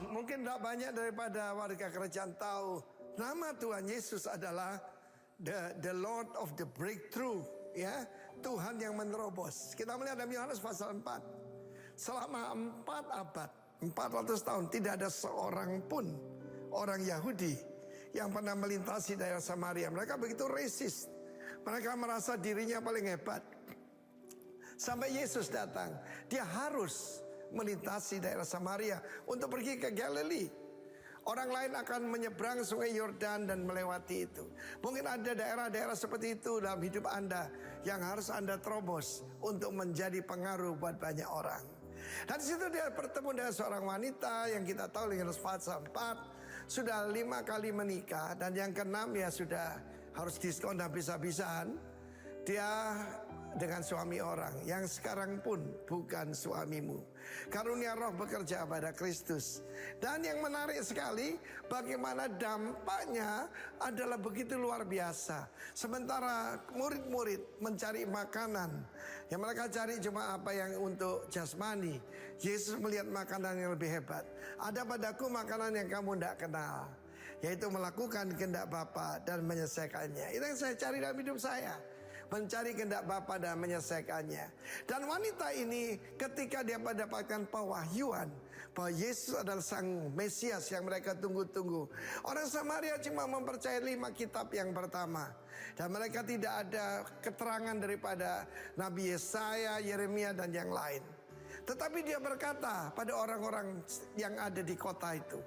Mungkin tidak banyak daripada warga kerajaan tahu nama Tuhan Yesus adalah the Lord of the breakthrough, ya, Tuhan yang menerobos. Kita melihat dalam Yohanes pasal 4. Selama 4 abad, 400 tahun tidak ada seorang pun orang Yahudi yang pernah melintasi daerah Samaria. Mereka begitu resist. Mereka merasa dirinya paling hebat. Sampai Yesus datang, dia harus melintasi daerah Samaria untuk pergi ke Galilea. Orang lain akan menyeberang sungai Yordan dan melewati itu. Mungkin ada daerah-daerah seperti itu dalam hidup Anda yang harus Anda terobos untuk menjadi pengaruh buat banyak orang. Dan di situ dia bertemu dengan seorang wanita yang kita tahu dengan pasal 4 sudah 5 kali menikah, dan yang ke-6 ya sudah harus diskon habis-habisan. Dia dengan suami orang yang sekarang pun bukan suamimu. Karunia roh bekerja pada Kristus. Dan yang menarik sekali, bagaimana dampaknya adalah begitu luar biasa. Sementara murid-murid mencari makanan, yang mereka cari cuma apa yang untuk jasmani, Yesus melihat makanan yang lebih hebat. Ada padaku makanan yang kamu tidak kenal, yaitu melakukan kehendak Bapa dan menyelesaikannya. Itu yang saya cari dalam hidup saya, mencari kehendak Bapa dan menyelesaikannya. Dan wanita ini ketika dia mendapatkan pewahyuan bahwa Yesus adalah sang Mesias yang mereka tunggu-tunggu, orang Samaria cuma mempercayai 5 kitab yang pertama, dan mereka tidak ada keterangan daripada Nabi Yesaya, Yeremia dan yang lain. Tetapi dia berkata pada orang-orang yang ada di kota itu,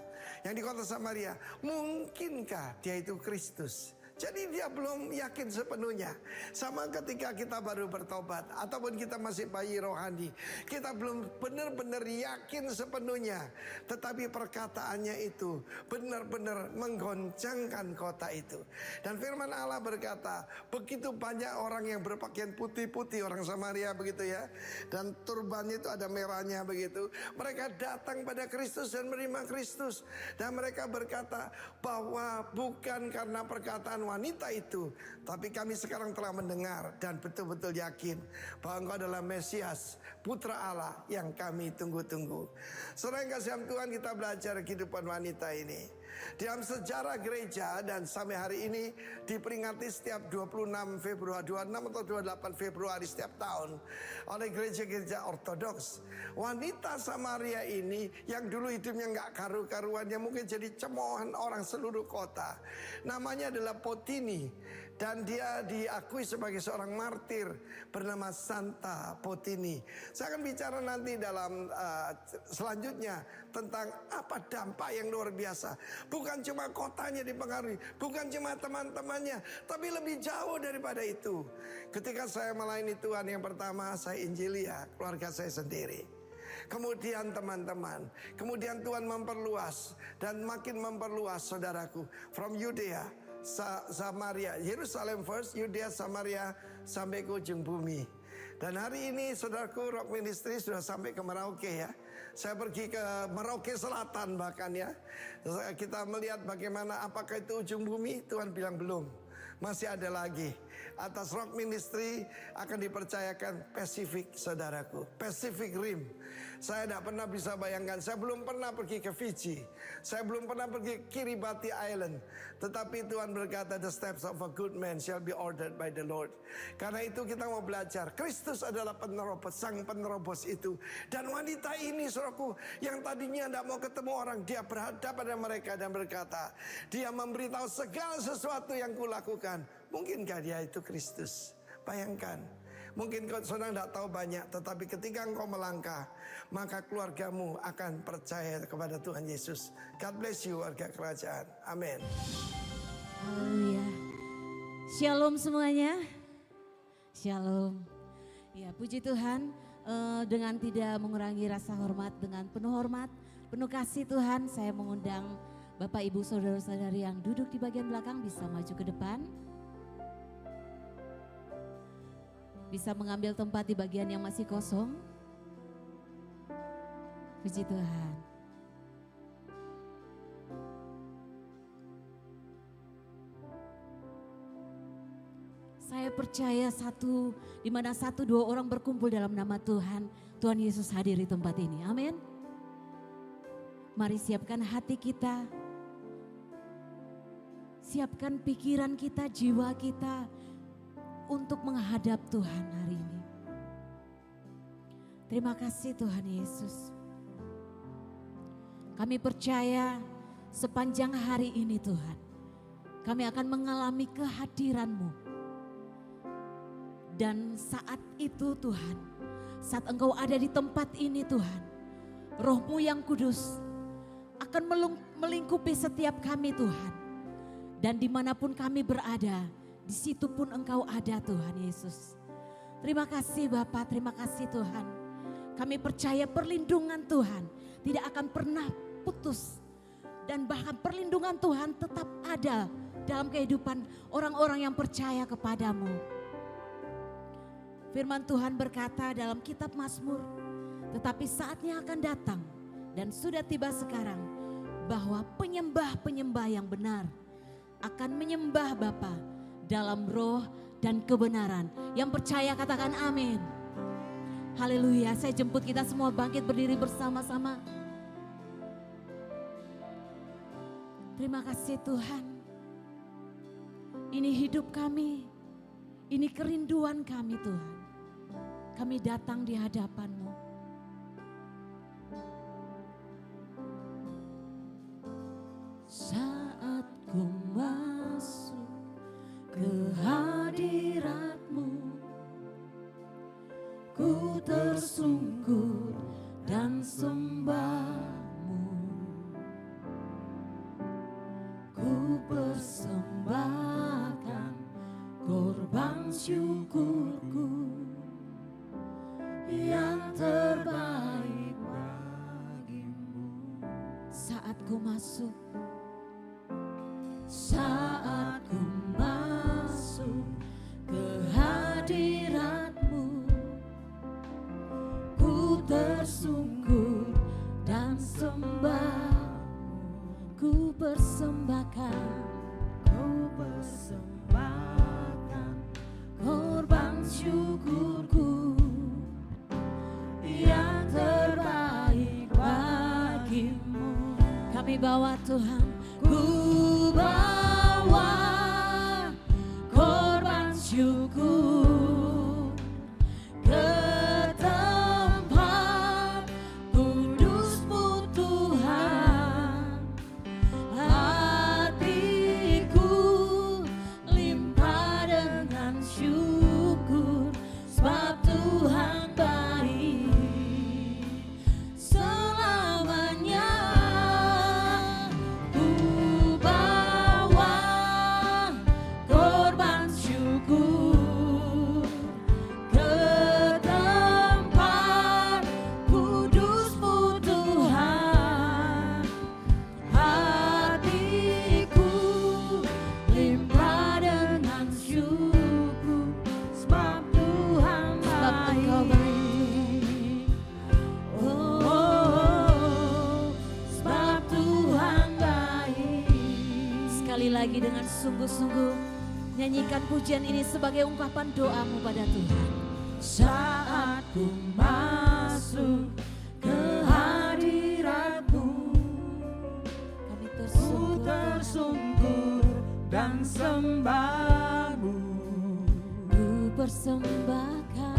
yang di kota Samaria, mungkinkah dia itu Kristus? Jadi dia belum yakin sepenuhnya. Sama ketika kita baru bertobat ataupun kita masih bayi rohani, kita belum benar-benar yakin sepenuhnya. Tetapi perkataannya itu benar-benar menggoncangkan kota itu. Dan firman Allah berkata, begitu banyak orang yang berpakaian putih-putih, orang Samaria begitu ya, dan turbannya itu ada merahnya begitu. Mereka datang pada Kristus dan menerima Kristus. Dan mereka berkata bahwa bukan karena perkataan wanita itu, tapi kami sekarang telah mendengar dan betul-betul yakin bahwa Engkau adalah Mesias, Putra Allah yang kami tunggu-tunggu. Saudara yang kasih Tuhan, kita belajar kehidupan wanita ini dalam sejarah gereja, dan sampai hari ini diperingati setiap 26 Februari, 26 atau 28 Februari setiap tahun oleh gereja-gereja ortodoks. Wanita Samaria ini yang dulu hidupnya nggak karu-karuan, yang mungkin jadi cemoohan orang seluruh kota, namanya adalah Potini, dan dia diakui sebagai seorang martir bernama Santa Potini. Saya akan bicara nanti dalam selanjutnya tentang apa dampak yang luar biasa. Bukan cuma kotanya dipengaruhi, bukan cuma teman-temannya, tapi lebih jauh daripada itu. Ketika saya melayani Tuhan, yang pertama saya injili ya keluarga saya sendiri. Kemudian teman-teman, kemudian Tuhan memperluas dan makin memperluas, saudaraku, from Yudea, Samaria, Yerusalem first, Yudea, Samaria, sampai ke ujung bumi. Dan hari ini saudaraku, Rock Ministry sudah sampai ke Merauke ya. Saya pergi ke Merauke Selatan bahkan ya. Kita melihat bagaimana, apakah itu ujung bumi? Tuhan bilang belum, masih ada lagi. Atas Rock Ministry akan dipercayakan Pacific, saudaraku, Pacific Rim. Saya tidak pernah bisa bayangkan, saya belum pernah pergi ke Fiji, saya belum pernah pergi ke Kiribati Island. Tetapi Tuhan berkata, the steps of a good man shall be ordered by the Lord. Karena itu kita mau belajar, Kristus adalah penerobos, sang penerobos itu. Dan wanita ini, saudaraku, yang tadinya tidak mau ketemu orang, dia berhadapan pada mereka dan berkata, dia memberitahu segala sesuatu yang kulakukan. Mungkinkah dia itu Kristus? Bayangkan, mungkin kau saudara tidak tahu banyak, tetapi ketika engkau melangkah, maka keluargamu akan percaya kepada Tuhan Yesus. God bless you, warga kerajaan. Amin. Haleluya. Shalom semuanya. Shalom. Ya, puji Tuhan, dengan tidak mengurangi rasa hormat, dengan penuh hormat, penuh kasih Tuhan, saya mengundang Bapak Ibu Saudara-saudari yang duduk di bagian belakang bisa maju ke depan. Bisa mengambil tempat di bagian yang masih kosong. Puji Tuhan. Saya percaya di mana 1-2 orang berkumpul dalam nama Tuhan, Tuhan Yesus hadir di tempat ini. Amin. Mari siapkan hati kita, siapkan pikiran kita, jiwa kita untuk menghadap Tuhan hari ini. Terima kasih Tuhan Yesus. Kami percaya sepanjang hari ini Tuhan, kami akan mengalami kehadiran-Mu. Dan saat itu Tuhan, saat Engkau ada di tempat ini Tuhan, Roh-Mu yang kudus akan melingkupi setiap kami Tuhan. Dan dimanapun kami berada, di situ pun Engkau ada Tuhan Yesus. Terima kasih Bapa, terima kasih Tuhan. Kami percaya perlindungan Tuhan tidak akan pernah putus. Dan bahkan perlindungan Tuhan tetap ada dalam kehidupan orang-orang yang percaya kepadamu. Firman Tuhan berkata dalam kitab Mazmur, tetapi saatnya akan datang dan sudah tiba sekarang bahwa penyembah-penyembah yang benar akan menyembah Bapa dalam roh dan kebenaran. Yang percaya katakan amin. Haleluya, saya jemput kita semua bangkit berdiri bersama-sama. Terima kasih Tuhan. Ini hidup kami, ini kerinduan kami Tuhan. Kami datang di hadapan-Mu. Saat ku masuk ke hadirat-Mu, ku tersungkur dan sembah-Mu. Ku persembahkan korban syukurku yang terbaik bagimu. Saat ku masuk, saat ku masuk ke hadirat-Mu, ku tersungkur dan sembah. Ku persembahkan korban syukurku yang terbaik bagimu. Kami bawa Tuhan, ku bawa korban syukur ke tempat kudus-Mu Tuhan. Hatiku limpah dengan syukur sebab Tuhan baik selamanya. Ku bawa korban syukur ke tempat kudus-Mu Tuhan. Hatiku limpah dengan syukur sebab Tuhan baik. Oh, sebab Tuhan baik. Sekali lagi dengan sungguh-sungguh nyanyikan pujian ini sebagai ungkapan doamu pada Tuhan. Saat ku masuk ke hadirat-Mu, kami tersungkur dan sembah-Mu. ku persembahkan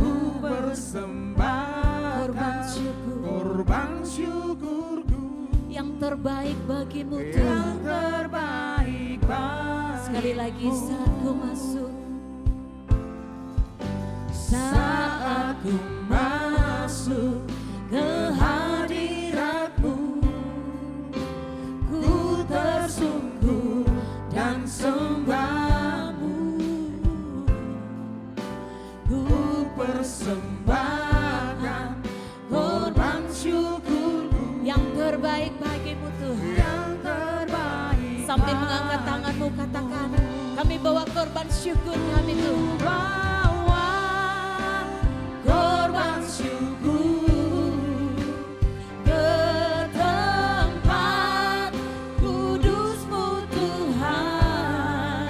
korban syukur korban syukurku yang terbaik bagimu yang Tuhan. terbaik bagimu. Sekali lagi saat ku masuk, saat ku masuk ke hadirat-Mu, ku tersungkur dan sembah-Mu. Ku persembahkan korban syukurku yang terbaik bagimu Tuhan. Yang terbaik Sambil mengangkat tanganmu katakan, kami bawa korban syukur kami Tuhan. bawa Korban syukur ke tempat kudus-Mu Tuhan.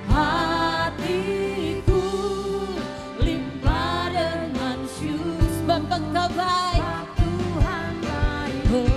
Hatiku limpah dengan syukur sebab Engkau baik. Tuhan baik. Oh,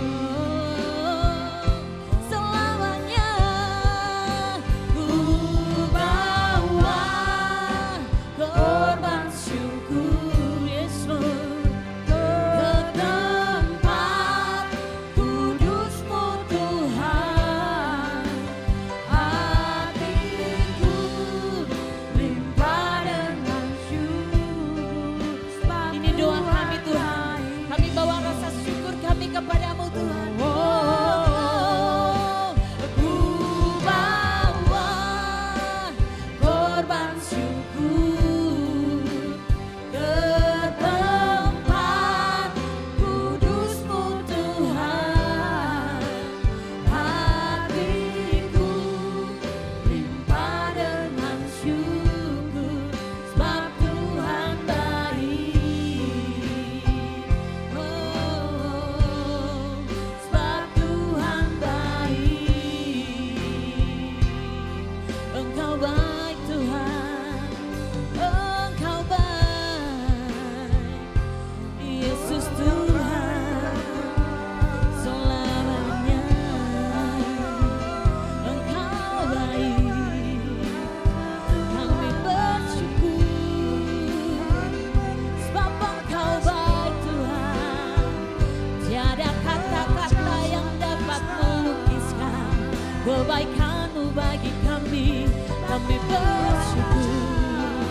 kebaikan-Mu bagi kami. Kami bersyukur,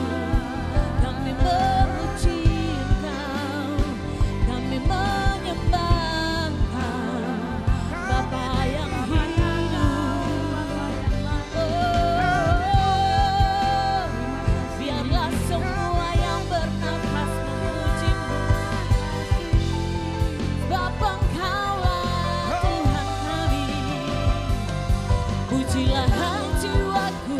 kami memuji Engkau, kami menyembah Engkau, Bapa yang hidup. Biarlah semua yang bernafas memuji-Mu, Bapa Engkaulah Tuhan kami. Pujilah jiwaku,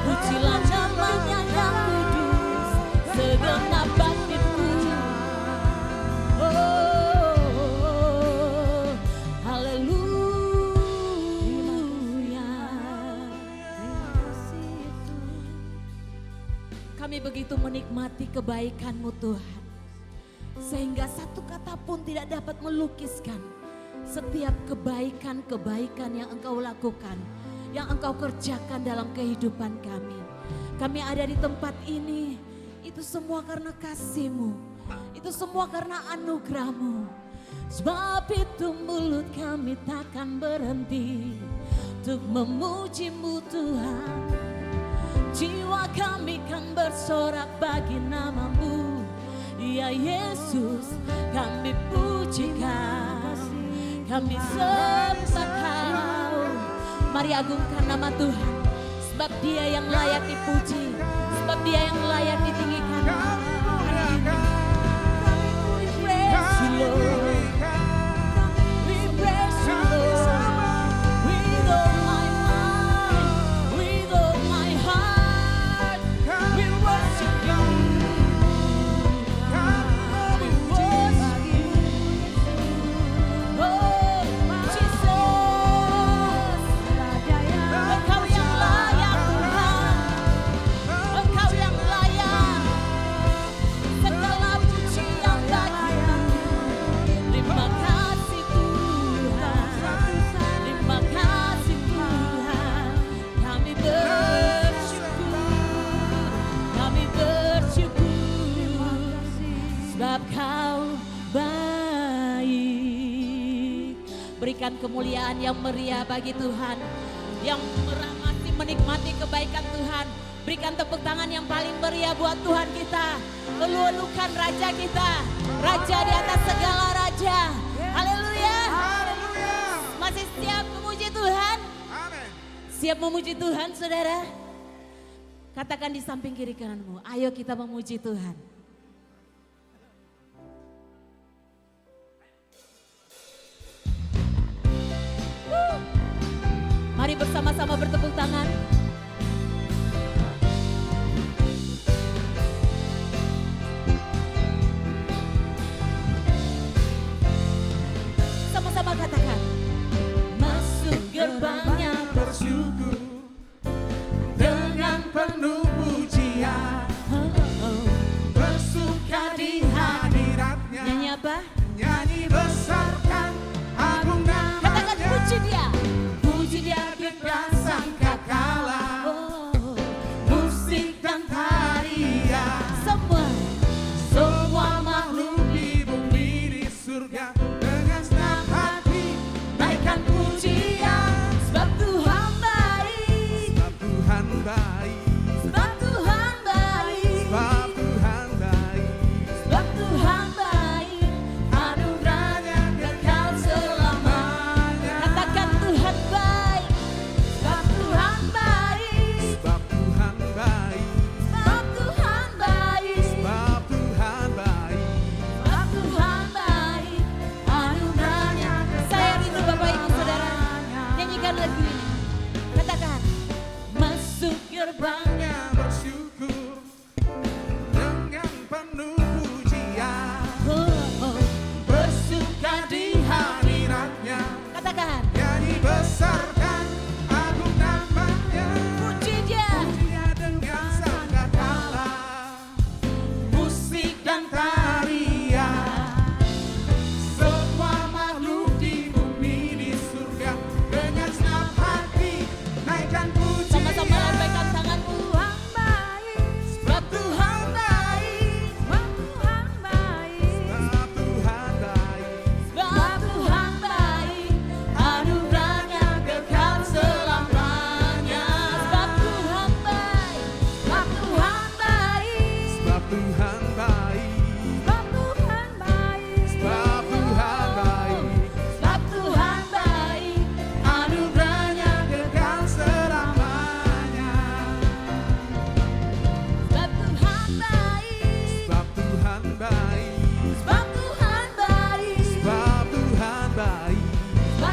pujilah nama-Nya yang kudus, segenap batinku. Oh, haleluya. Kami begitu menikmati kebaikan-Mu Tuhan, sehingga satu kata pun tidak dapat melukiskan setiap kebaikan-kebaikan yang Engkau lakukan, yang Engkau kerjakan dalam kehidupan kami. Kami ada di tempat ini, itu semua karena kasih-Mu, itu semua karena anugerah-Mu. Sebab itu mulut kami takkan berhenti untuk memuji-Mu Tuhan. Jiwa kami kan bersorak bagi nama-Mu, ya Yesus, kami pujikan, kami sembah Kau. Mari agungkan nama Tuhan, sebab Dia yang layak dipuji, sebab Dia yang layak ditinggikan. We praise You, Lord. We praise You, Lord. With all my mind, with all my heart, we worship You. We worship You. Oh, Jesus. Engkau yang layak Tuhan, Engkau yang layak segala pujian bagi-Mu. Terima kasih Tuhan, terima kasih Tuhan. Kami bersyukur, sebab Kau baik. Berikan kemuliaan yang meriah bagi Tuhan, yang masih menikmati kebaikan Tuhan. Berikan tepuk tangan yang paling meriah buat Tuhan kita. Elu-elukan Raja kita, Raja di atas segala raja. Haleluya. Masih siap memuji Tuhan? Siap memuji Tuhan, saudara? Katakan di samping kiri kananmu, ayo kita memuji Tuhan. Mari bersama-sama bertepuk tangan. Sama-sama katakan. Masuk gerbangnya bersyukur dengan penuh pujian, bersuka di hadiratnya. Nyanyi apa? Nyanyi besarkan agung namanya. Katakan puji Dia. Puji Dia dengan sangkakala, musik dan tarian. Semua makhluk di bumi di surga dengan senang hati naikkan pujian. Sebab Tuhan baik, Sebab Tuhan baik, sebab Tuhan baik, sebab Tuhan baik. sebab Tuhan baik. Anugerahnya kekal selamanya. Katakan Tuhan baik, sebab Tuhan baik, Sebab Tuhan baik, sebab Tuhan baik, sebab Tuhan baik. sebab Tuhan baik. Anugerahnya. Saya rindu Bapak Ibu Saudara, nyanyikan lagu ini. Katakan, masuk gerbang. Hanya bersyukur dengan penuh pujian, bersuka di hadiratnya. Katakan, Nyanyi besarkan agung namanya. puji Dia. Dia dengan sangkakala, musik dan tarian. Semua makhluk di bumi di surga dengan senang hati naikkan pujian. Sama-sama lambaikan tanganmu. Sebab Tuhan baik, Sebab Tuhan baik, sebab Tuhan baik. sebab Tuhan baik. Anugerahnya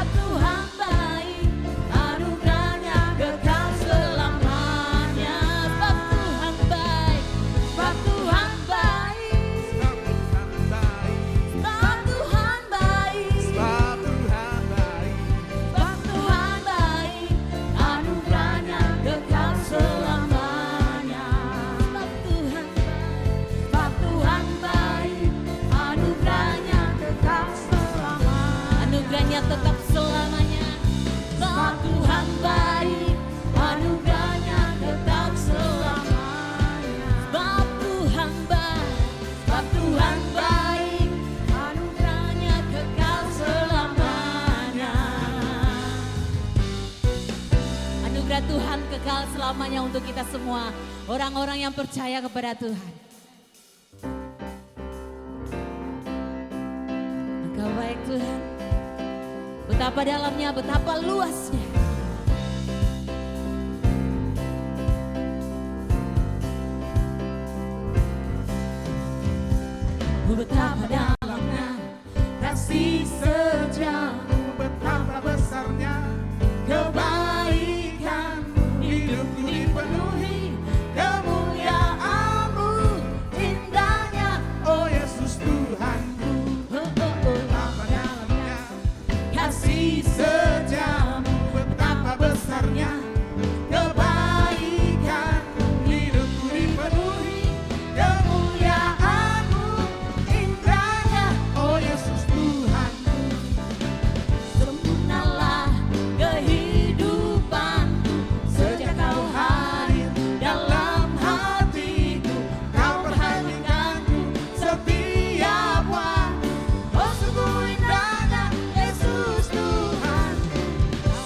Sebab Tuhan baik, anugerahnya kekal selamanya. Sebab Tuhan baik, sebab Tuhan baik, sebab Tuhan baik, Sebab Tuhan baik, sebab Tuhan baik, anugerahnya kekal selamanya. Sebab Tuhan baik, sebab Tuhan baik, anugerahnya kekal selamanya. Anugerahnya tetap selamanya. Sebab Tuhan baik, anugerahnya tetap selamanya. Sebab Tuhan baik, sebab Tuhan baik, anugerahnya kekal selamanya. Anugerah Tuhan kekal selamanya untuk kita semua, orang-orang yang percaya kepada Tuhan. Engkau baik Tuhan, betapa dalamnya, betapa luasnya. Betapa dalamnya kasih setiamu, betapa besarnya kebaikan, hidupku dipenuhi kemuliaan-Mu, indahnya, oh Yesus Tuhanku. Betapa dalamnya kasih setiamu, betapa besarnya kebaikan, hidupku dipenuhi kemuliaan-Mu, indahnya, oh Yesus Tuhanku. sempurnalah kehidupanku sejak Kau hadir dalam hatiku. Kau perhatikanku setiap waktu, oh sungguh indahnya Yesus Tuhanku.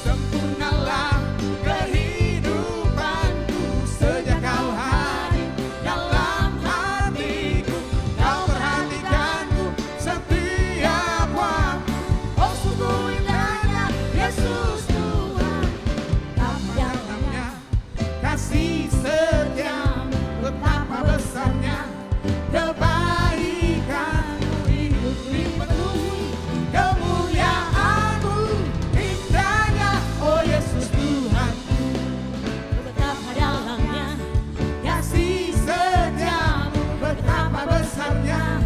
Sempurnalah kehidupanku sejak Kau hadir dalam hatiku. Kau perhatikanku setiap waktu. Oh sungguh indahnya Yesus Tuhan. Betapa dalamnya Kasih setiamu, betapa besarnya kebaikan-Mu, hidupku dipenuhi kemuliaan-Mu, indahnya oh Yesus Tuhanku. betapa dalamnya Kasih setiamu, betapa besarnya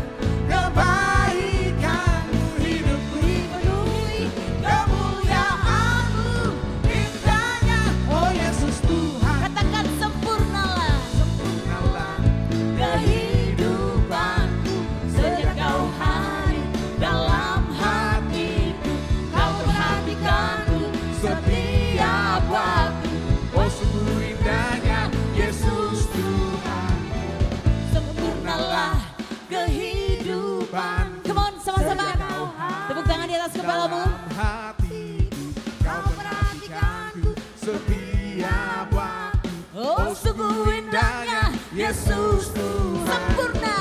kebaikan-Mu, hidupku dipenuhi kemuliaan-Mu, indahnya oh Yesus Tuhan. katakan sempurnalah Sempurnalah kehidupanku sejak Kau hadir dalam hatiku. Kau perhatikanku setiap waktu, oh sungguh indahnya Yesus Tuhan. sempurnalah kehidupan. Come on sama-sama, tepuk tangan di atas kepalamu. Dalam hatiku kau perhatikanku setiap waktu. Oh sungguh indahnya Yesus Tuhan. Sempurna,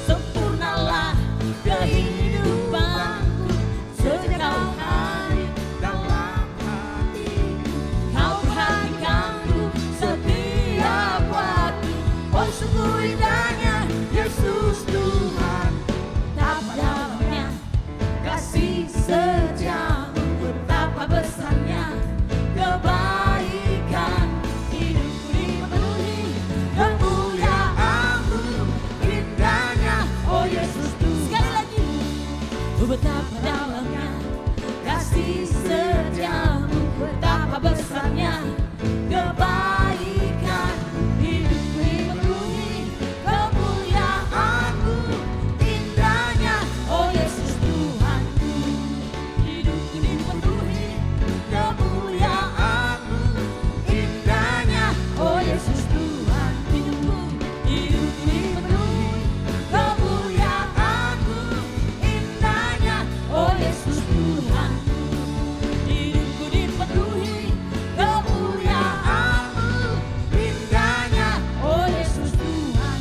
sempurnalah kehidupanku sejak Kau hadir Dalam hatiku Kau perhatikanku setiap waktu. Oh sungguh indahnya Yesus Tuhan. betapa dalamnya kasih setiamu, betapa besarnya kebaikan, hidupku dipenuhi kemuliaan-Mu, Indahnya oh Yesus Tuhan. sekali lagi. Betapa dalamnya kasih setiamu, betapa besarnya kebaikan, hidupku dipenuhi kemuliaan-Mu, indahnya oh Yesus Tuhanku. Hidupku dipenuhi kemuliaan-Mu, Indahnya oh Yesus Tuhan. Hidupku dipenuhi kemuliaan-Mu, indahnya oh Yesus Tuhan. Hidupku dipenuhi kemuliaan-Mu, indahnya oh Yesus Tuhan.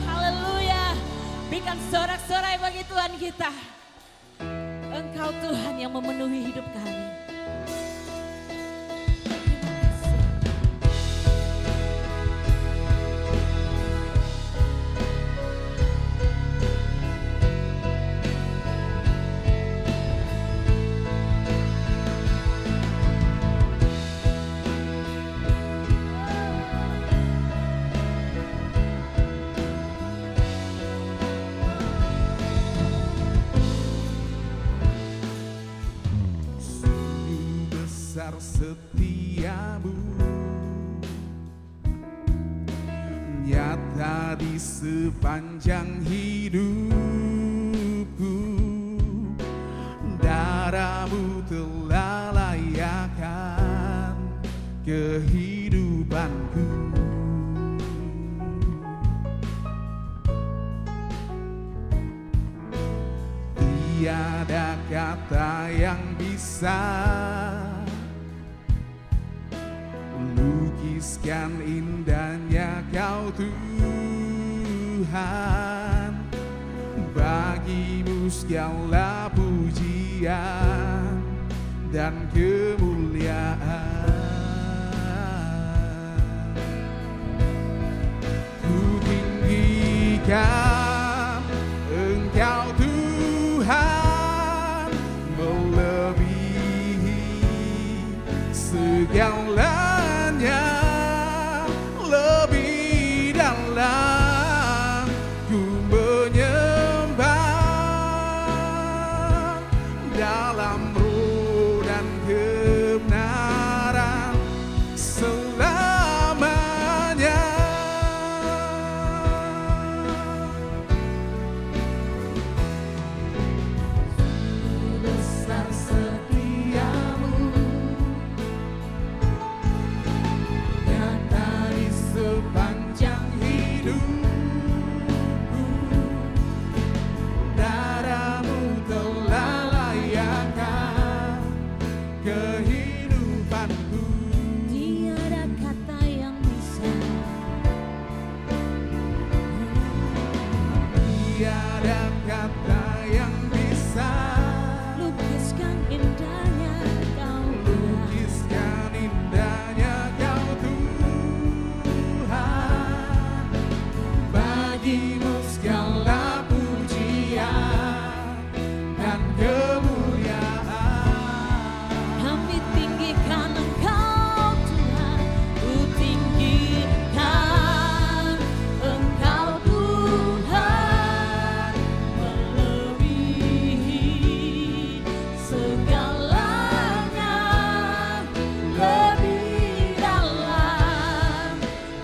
Haleluya. Berikan sorak-sorai bagi Tuhan kita. Engkau Tuhan yang memenuhi hidup kami. Terima kasih. besar setiamu, nyata di sepanjang hidupku. Darahmu telah layakkan kehidupanku. Tiada kata yang bisa lukiskan indahnya Kau Tuhan. Bagimu segala pujian dan kemuliaan. Ku tinggikan Engkau Tuhan, melebihi segalanya, lebih dalam ku menyembah, dalam roh dan kebenaran selamanya. Besar setiamu, nyata di sepanjang hidupku. Darahmu telah layakkan kehidupanku. Tiada kata yang bisa Tiada kata yang bisa lukiskan indahnya Kau Tuhan. lukiskan indahnya Kau Tuhan. Bagimu segala pujian dan kemuliaan. Kami tinggikan Engkau Tuhan, ku tinggikan Engkau Tuhan, melebihi segalanya, lebih dalam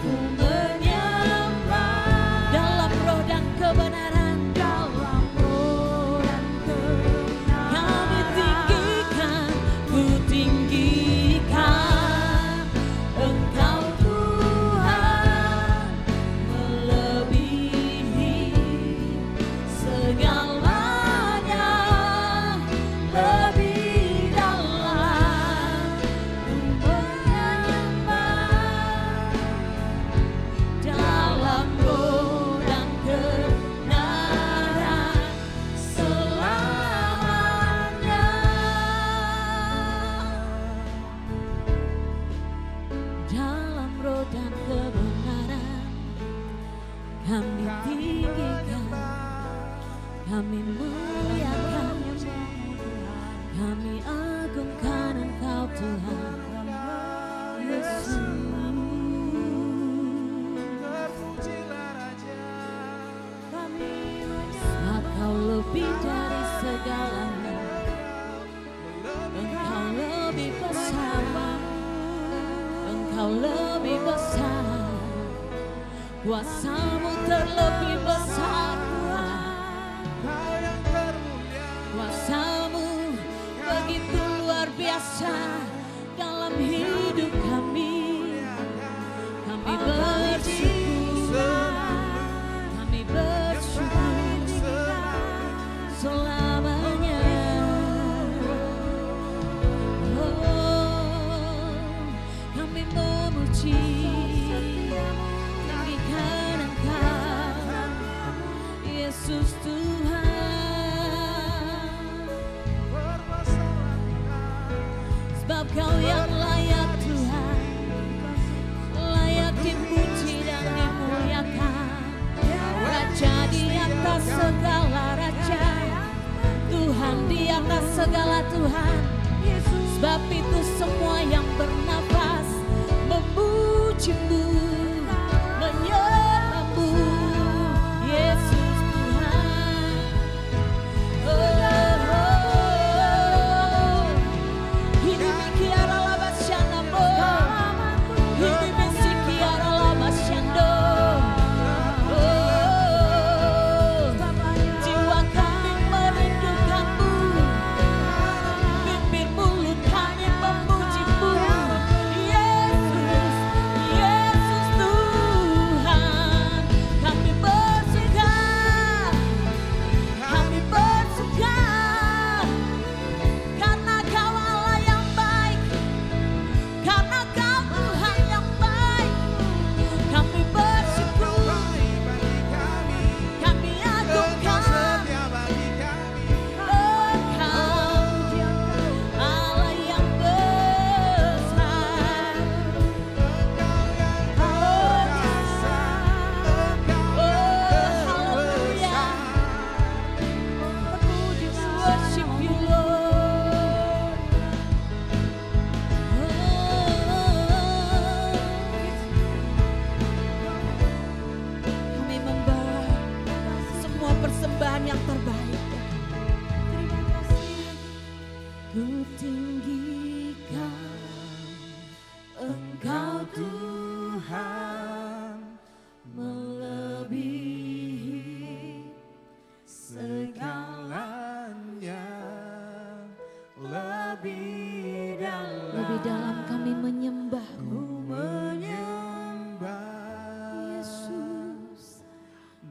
ku menyembah, dalam roh dan kebenaran, dalam roh dan kebenaran. Kami tinggikan, ku tinggikan Engkau Tuhan, melebihi segalanya, lebih dalam ku menyembah, dalam roh dan kebenaran selamanya. Dalam roh dan kebenaran kami tinggikan, kami muliakan, kami agungkan Engkau Tuhan Yesus. Terpujilah Raja, Sebab Kau lebih dari segalanya, Engkau lebih besar, Engkau lebih besar, kuasa-Mu terlebih besar Tuhan. Kau yang termulia. Kuasa-Mu begitu luar biasa dalam hidup kami. Kami bersyukur, kami bersyukur selamanya. Oh, kami memuji, tinggikan Engkau, Yesus Tuhan. Sebab Kau yang layak Tuhan, layak dipuji dan dimuliakan. Raja di atas segala raja, Tuhan di atas segala Tuhan. Sebab itu semua yang bernafas memuji-Mu, menyembah-Mu, Yesus Tuhan. Oh, oh, oh. Hidup kiara tinggikan, Engkau Tuhan melebihi segalanya, lebih dalam, lebih dalam kami menyembah-Mu, menyembah Yesus,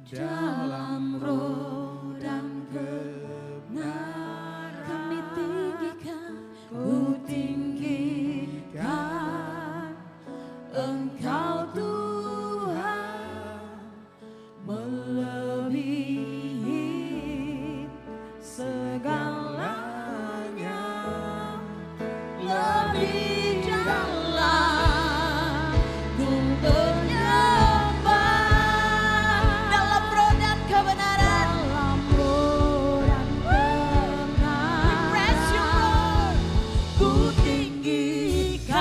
dalam roh dan kebenaran. kebenaran. Kami tinggikan, Ku tinggikan Engkau Tuhan, melebihi segalanya, lebih dalam ku menyembah dalam roh dan kebenaran. dalam roh dan kebenaran. We praise you, Lord. Ku tinggikan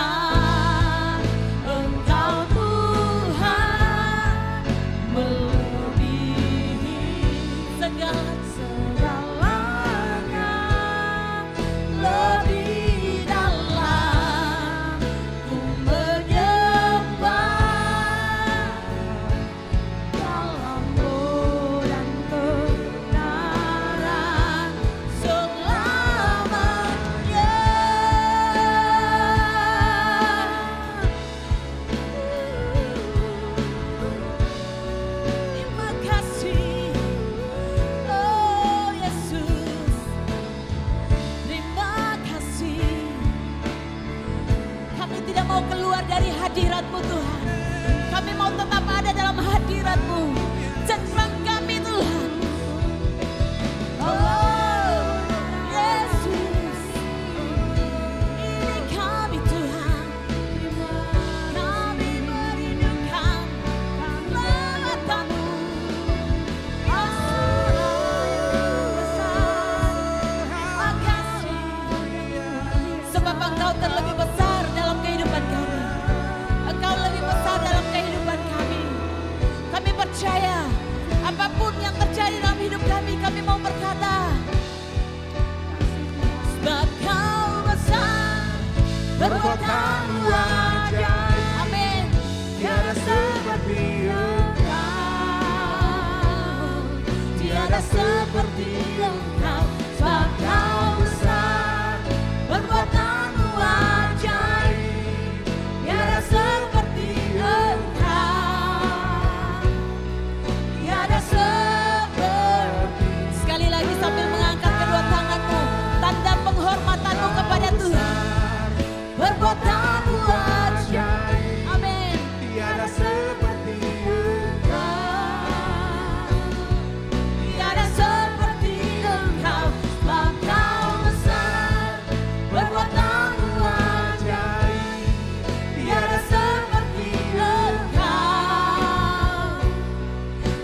Engkau Tuhan, melebihi segalanya, lebih dalam ku menyembah dalam roh dan kebenaran selamanya. Terima kasih, oh Yesus. Terima kasih. Kami tidak mau keluar dari hadirat-Mu Tuhan. Kami mau tetap ada dalam hadirat-Mu. Jengkang kami Tuhan. Oh Yesus, ini kami Tuhan. Kami merindukan keselamatan-Mu. Terima kasih, sebab Engkau terlebih besar dalam kehidupan kami. Engkau lebih besar dalam kehidupan kami. Kami percaya apapun yang terjadi dalam hidup kami, kami mau berkata, sebab Kau besar, perbuatan-Mu ajaib. Amin. Tiada seperti Engkau, tiada seperti Engkau, sebab Kau besar, perbuatan-Mu ajaib. Tiada seperti Engkau, tiada seperti. Sekali lagi sambil mengangkat kedua tanganmu, tanda penghormatanmu kepada Tuhan. Perbuatan-Mu ajaib. Amin. Tiada seperti Engkau, tiada seperti Engkau, sebab Kau besar, perbuatan-Mu ajaib. Tiada seperti Engkau,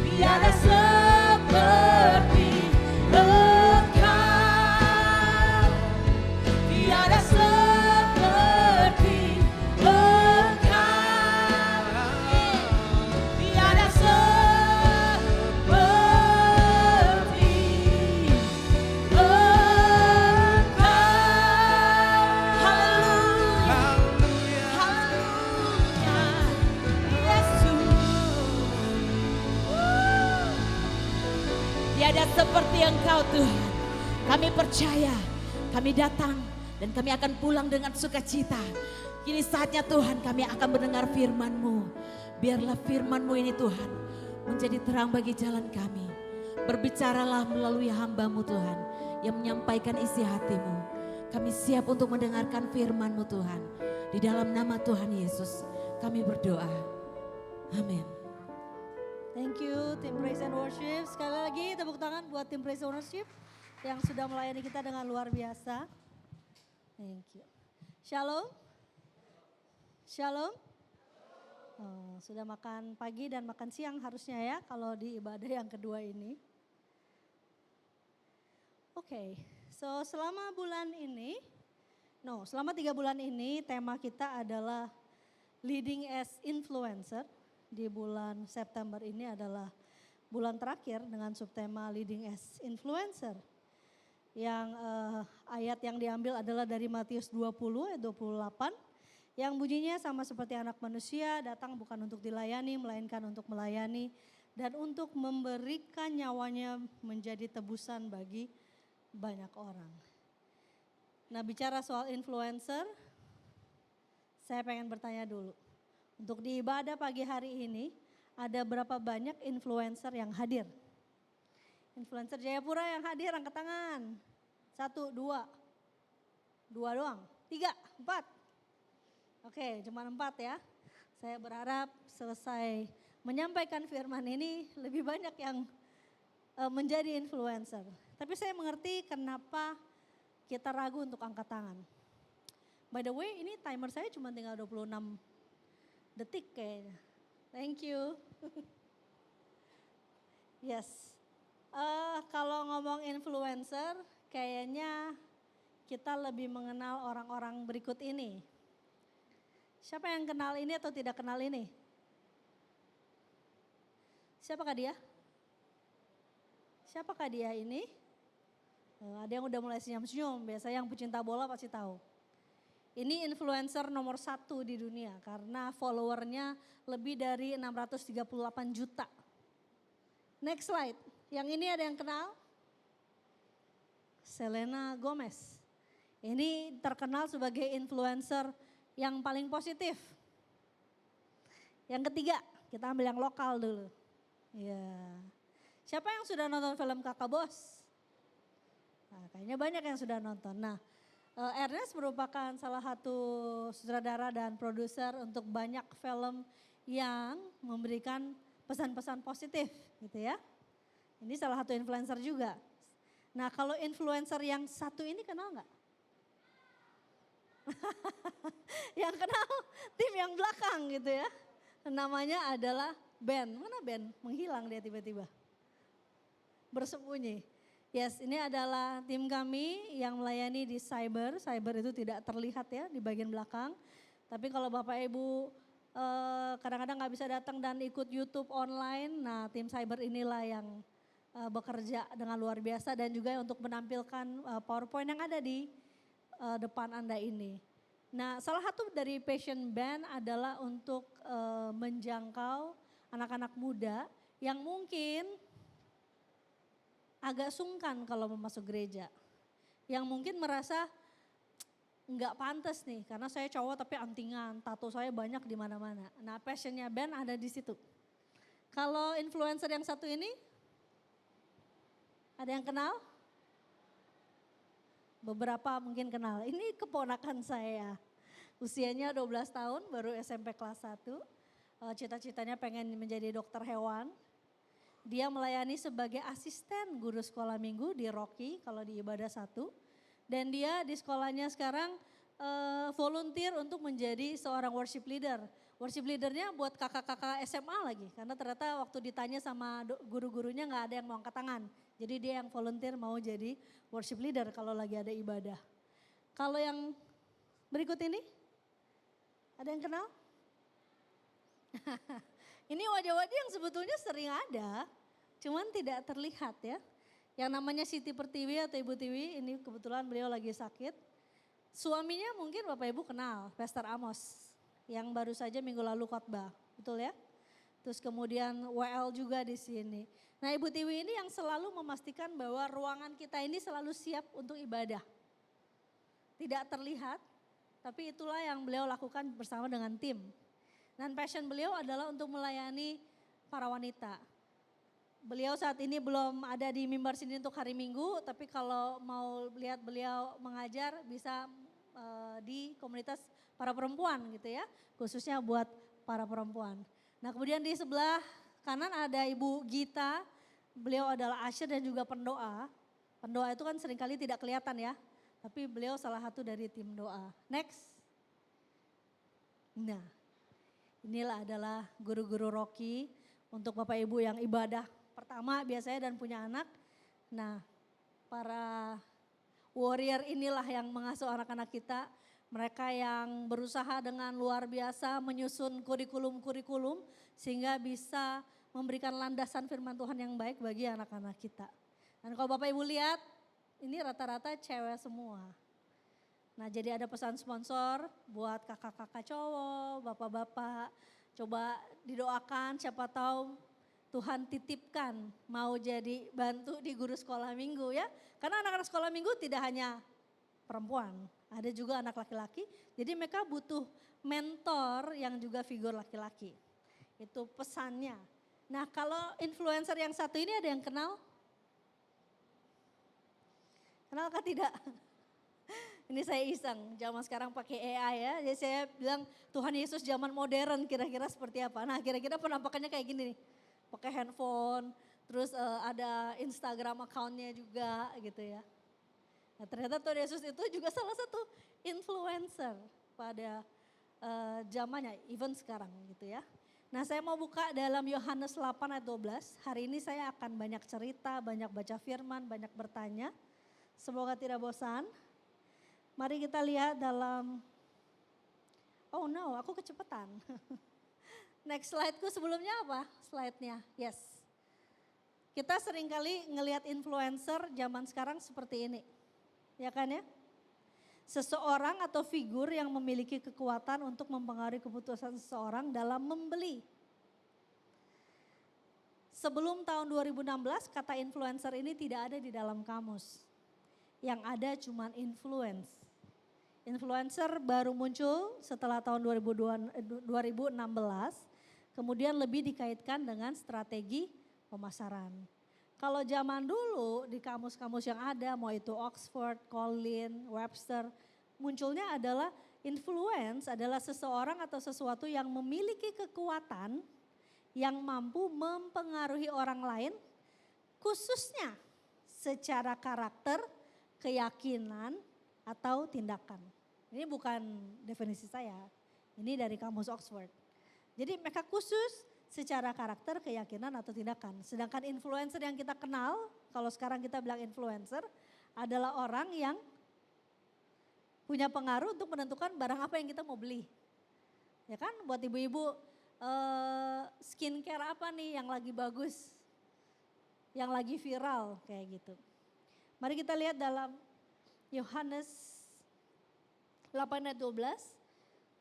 tiada seperti Engkau, tiada seperti Engkau, tiada seperti Engkau. Haleluya. Haleluya. Yesus. Tiada seperti Engkau Tuhan. Kami percaya, kami datang dan kami akan pulang dengan sukacita. Kini saatnya Tuhan kami akan mendengar firman-Mu. Biarlah firman-Mu ini Tuhan menjadi terang bagi jalan kami. Berbicaralah melalui hamba-Mu Tuhan yang menyampaikan isi hati-Mu. Kami siap untuk mendengarkan firman-Mu Tuhan. Di dalam nama Tuhan Yesus kami berdoa. Amin. Thank you tim Praise and Worship. Sekali lagi tepuk tangan buat tim Praise and Worship yang sudah melayani kita dengan luar biasa. Thank you. Shalom. Shalom. Oh, sudah makan pagi dan makan siang harusnya ya kalau di ibadah yang kedua ini. Oke, so selama bulan ini, selama 3 bulan ini tema kita adalah Leading as Influencer. Di bulan September ini adalah bulan terakhir dengan subtema Leading as Influencer. yang ayat yang diambil adalah dari Matius 20 ayat 28 yang bunyinya sama seperti anak manusia datang bukan untuk dilayani melainkan untuk melayani dan untuk memberikan nyawanya menjadi tebusan bagi banyak orang. Nah, bicara soal influencer, saya pengen bertanya dulu. Untuk di ibadah pagi hari ini ada berapa banyak influencer yang hadir? Influencer Jayapura yang hadir angkat tangan. 1, 2. 2 doang. 3, 4. Oke, cuma 4 ya. Saya berharap selesai menyampaikan firman ini lebih banyak yang menjadi influencer. Tapi saya mengerti kenapa kita ragu untuk angkat tangan. By the way, ini timer saya cuma tinggal 26 detik kayaknya. Thank you. Yes. Kalau ngomong influencer, kayaknya kita lebih mengenal orang-orang berikut ini. Siapa yang kenal ini atau tidak kenal ini? Siapakah dia? Siapakah dia ini? Ada yang udah mulai senyum-senyum, biasanya yang pecinta bola pasti tahu. Ini influencer nomor 1 di dunia karena followernya lebih dari 638 juta. Next slide. Yang ini ada yang kenal? Selena Gomez. Ini terkenal sebagai influencer yang paling positif. Yang ketiga, kita ambil yang lokal dulu. Ya. Siapa yang sudah nonton film Kakak Bos? Nah, kayaknya banyak yang sudah nonton. Nah, Ernest merupakan salah satu sutradara dan produser untuk banyak film yang memberikan pesan-pesan positif gitu ya. Ini salah satu influencer juga. Nah, kalau influencer yang satu ini kenal nggak? Yang kenal tim yang belakang gitu ya. Namanya adalah Ben. Mana Ben? Menghilang dia tiba-tiba. Bersembunyi. Yes, ini adalah tim kami yang melayani di cyber. Cyber itu tidak terlihat ya di bagian belakang. Tapi kalau Bapak Ibu kadang-kadang nggak bisa datang dan ikut YouTube online, nah tim cyber inilah yang bekerja dengan luar biasa dan juga untuk menampilkan PowerPoint yang ada di depan Anda ini. Nah, salah satu dari passion band adalah untuk menjangkau anak-anak muda yang mungkin agak sungkan kalau mau masuk gereja. Yang mungkin merasa nggak pantas nih karena saya cowok tapi antingan, tato saya banyak di mana-mana. Nah, passionnya band ada di situ. Kalau influencer yang satu ini, ada yang kenal? Beberapa mungkin kenal. Ini keponakan saya. Usianya 12 tahun, baru SMP kelas 1. Cita-citanya pengen menjadi dokter hewan. Dia melayani sebagai asisten guru sekolah minggu di Rocky kalau di Ibadah 1. Dan dia di sekolahnya sekarang volunteer untuk menjadi seorang worship leader. Worship leadernya buat kakak-kakak SMA lagi. Karena ternyata waktu ditanya sama guru-gurunya gak ada yang mau angkat tangan. Jadi dia yang volunteer mau jadi worship leader kalau lagi ada ibadah. Kalau yang berikut ini, ada yang kenal? Ini wajah-wajah yang sebetulnya sering ada, cuman tidak terlihat ya. Yang namanya Siti Pertiwi atau Ibu Tiwi, ini kebetulan beliau lagi sakit. Suaminya mungkin Bapak Ibu kenal, Pastor Amos, yang baru saja minggu lalu khotbah, betul ya? Terus kemudian WL juga di sini. Nah, Ibu Tiwi ini yang selalu memastikan bahwa ruangan kita ini selalu siap untuk ibadah. Tidak terlihat, tapi itulah yang beliau lakukan bersama dengan tim. Dan passion beliau adalah untuk melayani para wanita. Beliau saat ini belum ada di mimbar sini untuk hari Minggu, tapi kalau mau lihat beliau mengajar bisa di komunitas para perempuan gitu ya, khususnya buat para perempuan. Nah, kemudian di sebelah kanan ada Ibu Gita, beliau adalah usher dan juga pendoa. Pendoa itu kan seringkali tidak kelihatan ya, tapi beliau salah satu dari tim doa. Next. Nah, inilah adalah guru-guru Rocky untuk Bapak Ibu yang ibadah pertama biasanya dan punya anak. Nah, para warrior inilah yang mengasuh anak-anak kita. Mereka yang berusaha dengan luar biasa menyusun kurikulum-kurikulum sehingga bisa memberikan landasan firman Tuhan yang baik bagi anak-anak kita. Dan kalau Bapak Ibu lihat ini rata-rata cewek semua. Nah jadi ada pesan sponsor buat kakak-kakak cowok, bapak-bapak. Coba didoakan, siapa tahu Tuhan titipkan mau jadi bantu di guru sekolah minggu ya. Karena anak-anak sekolah minggu tidak hanya perempuan, ada juga anak laki-laki. Jadi mereka butuh mentor yang juga figur laki-laki. Itu pesannya. Nah kalau influencer yang satu ini ada yang kenal? Kenalkah tidak? Ini saya iseng, zaman sekarang pakai AI ya. Jadi saya bilang Tuhan Yesus zaman modern kira-kira seperti apa. Nah kira-kira penampakannya kayak gini nih. Pakai handphone, terus ada Instagram account-nya juga gitu ya. Nah ternyata Tuhan Yesus itu juga salah satu influencer pada zamannya, even sekarang gitu ya. Nah saya mau buka dalam Yohanes 8 ayat 12. Hari ini saya akan banyak cerita, banyak baca firman, banyak bertanya. Semoga tidak bosan. Mari kita lihat dalam, oh no aku kecepatan. Next slide-ku sebelumnya apa slide-nya? Yes. Kita seringkali ngelihat influencer zaman sekarang seperti ini. Ya kan ya? Seseorang atau figur yang memiliki kekuatan untuk mempengaruhi keputusan seseorang dalam membeli. Sebelum tahun 2016 kata influencer ini tidak ada di dalam kamus. Yang ada cuma influence. Influencer baru muncul setelah tahun 2016, kemudian lebih dikaitkan dengan strategi pemasaran. Kalau zaman dulu di kamus-kamus yang ada, mau itu Oxford, Collins, Webster, munculnya adalah influence adalah seseorang atau sesuatu yang memiliki kekuatan yang mampu mempengaruhi orang lain, khususnya secara karakter, keyakinan, atau tindakan. Ini bukan definisi saya, ini dari kamus Oxford. Jadi mereka khusus secara karakter, keyakinan, atau tindakan. Sedangkan influencer yang kita kenal, kalau sekarang kita bilang influencer, adalah orang yang punya pengaruh untuk menentukan barang apa yang kita mau beli. Ya kan, buat ibu-ibu skincare apa nih yang lagi bagus, yang lagi viral kayak gitu. Mari kita lihat dalam Yohanes 8 ayat 12.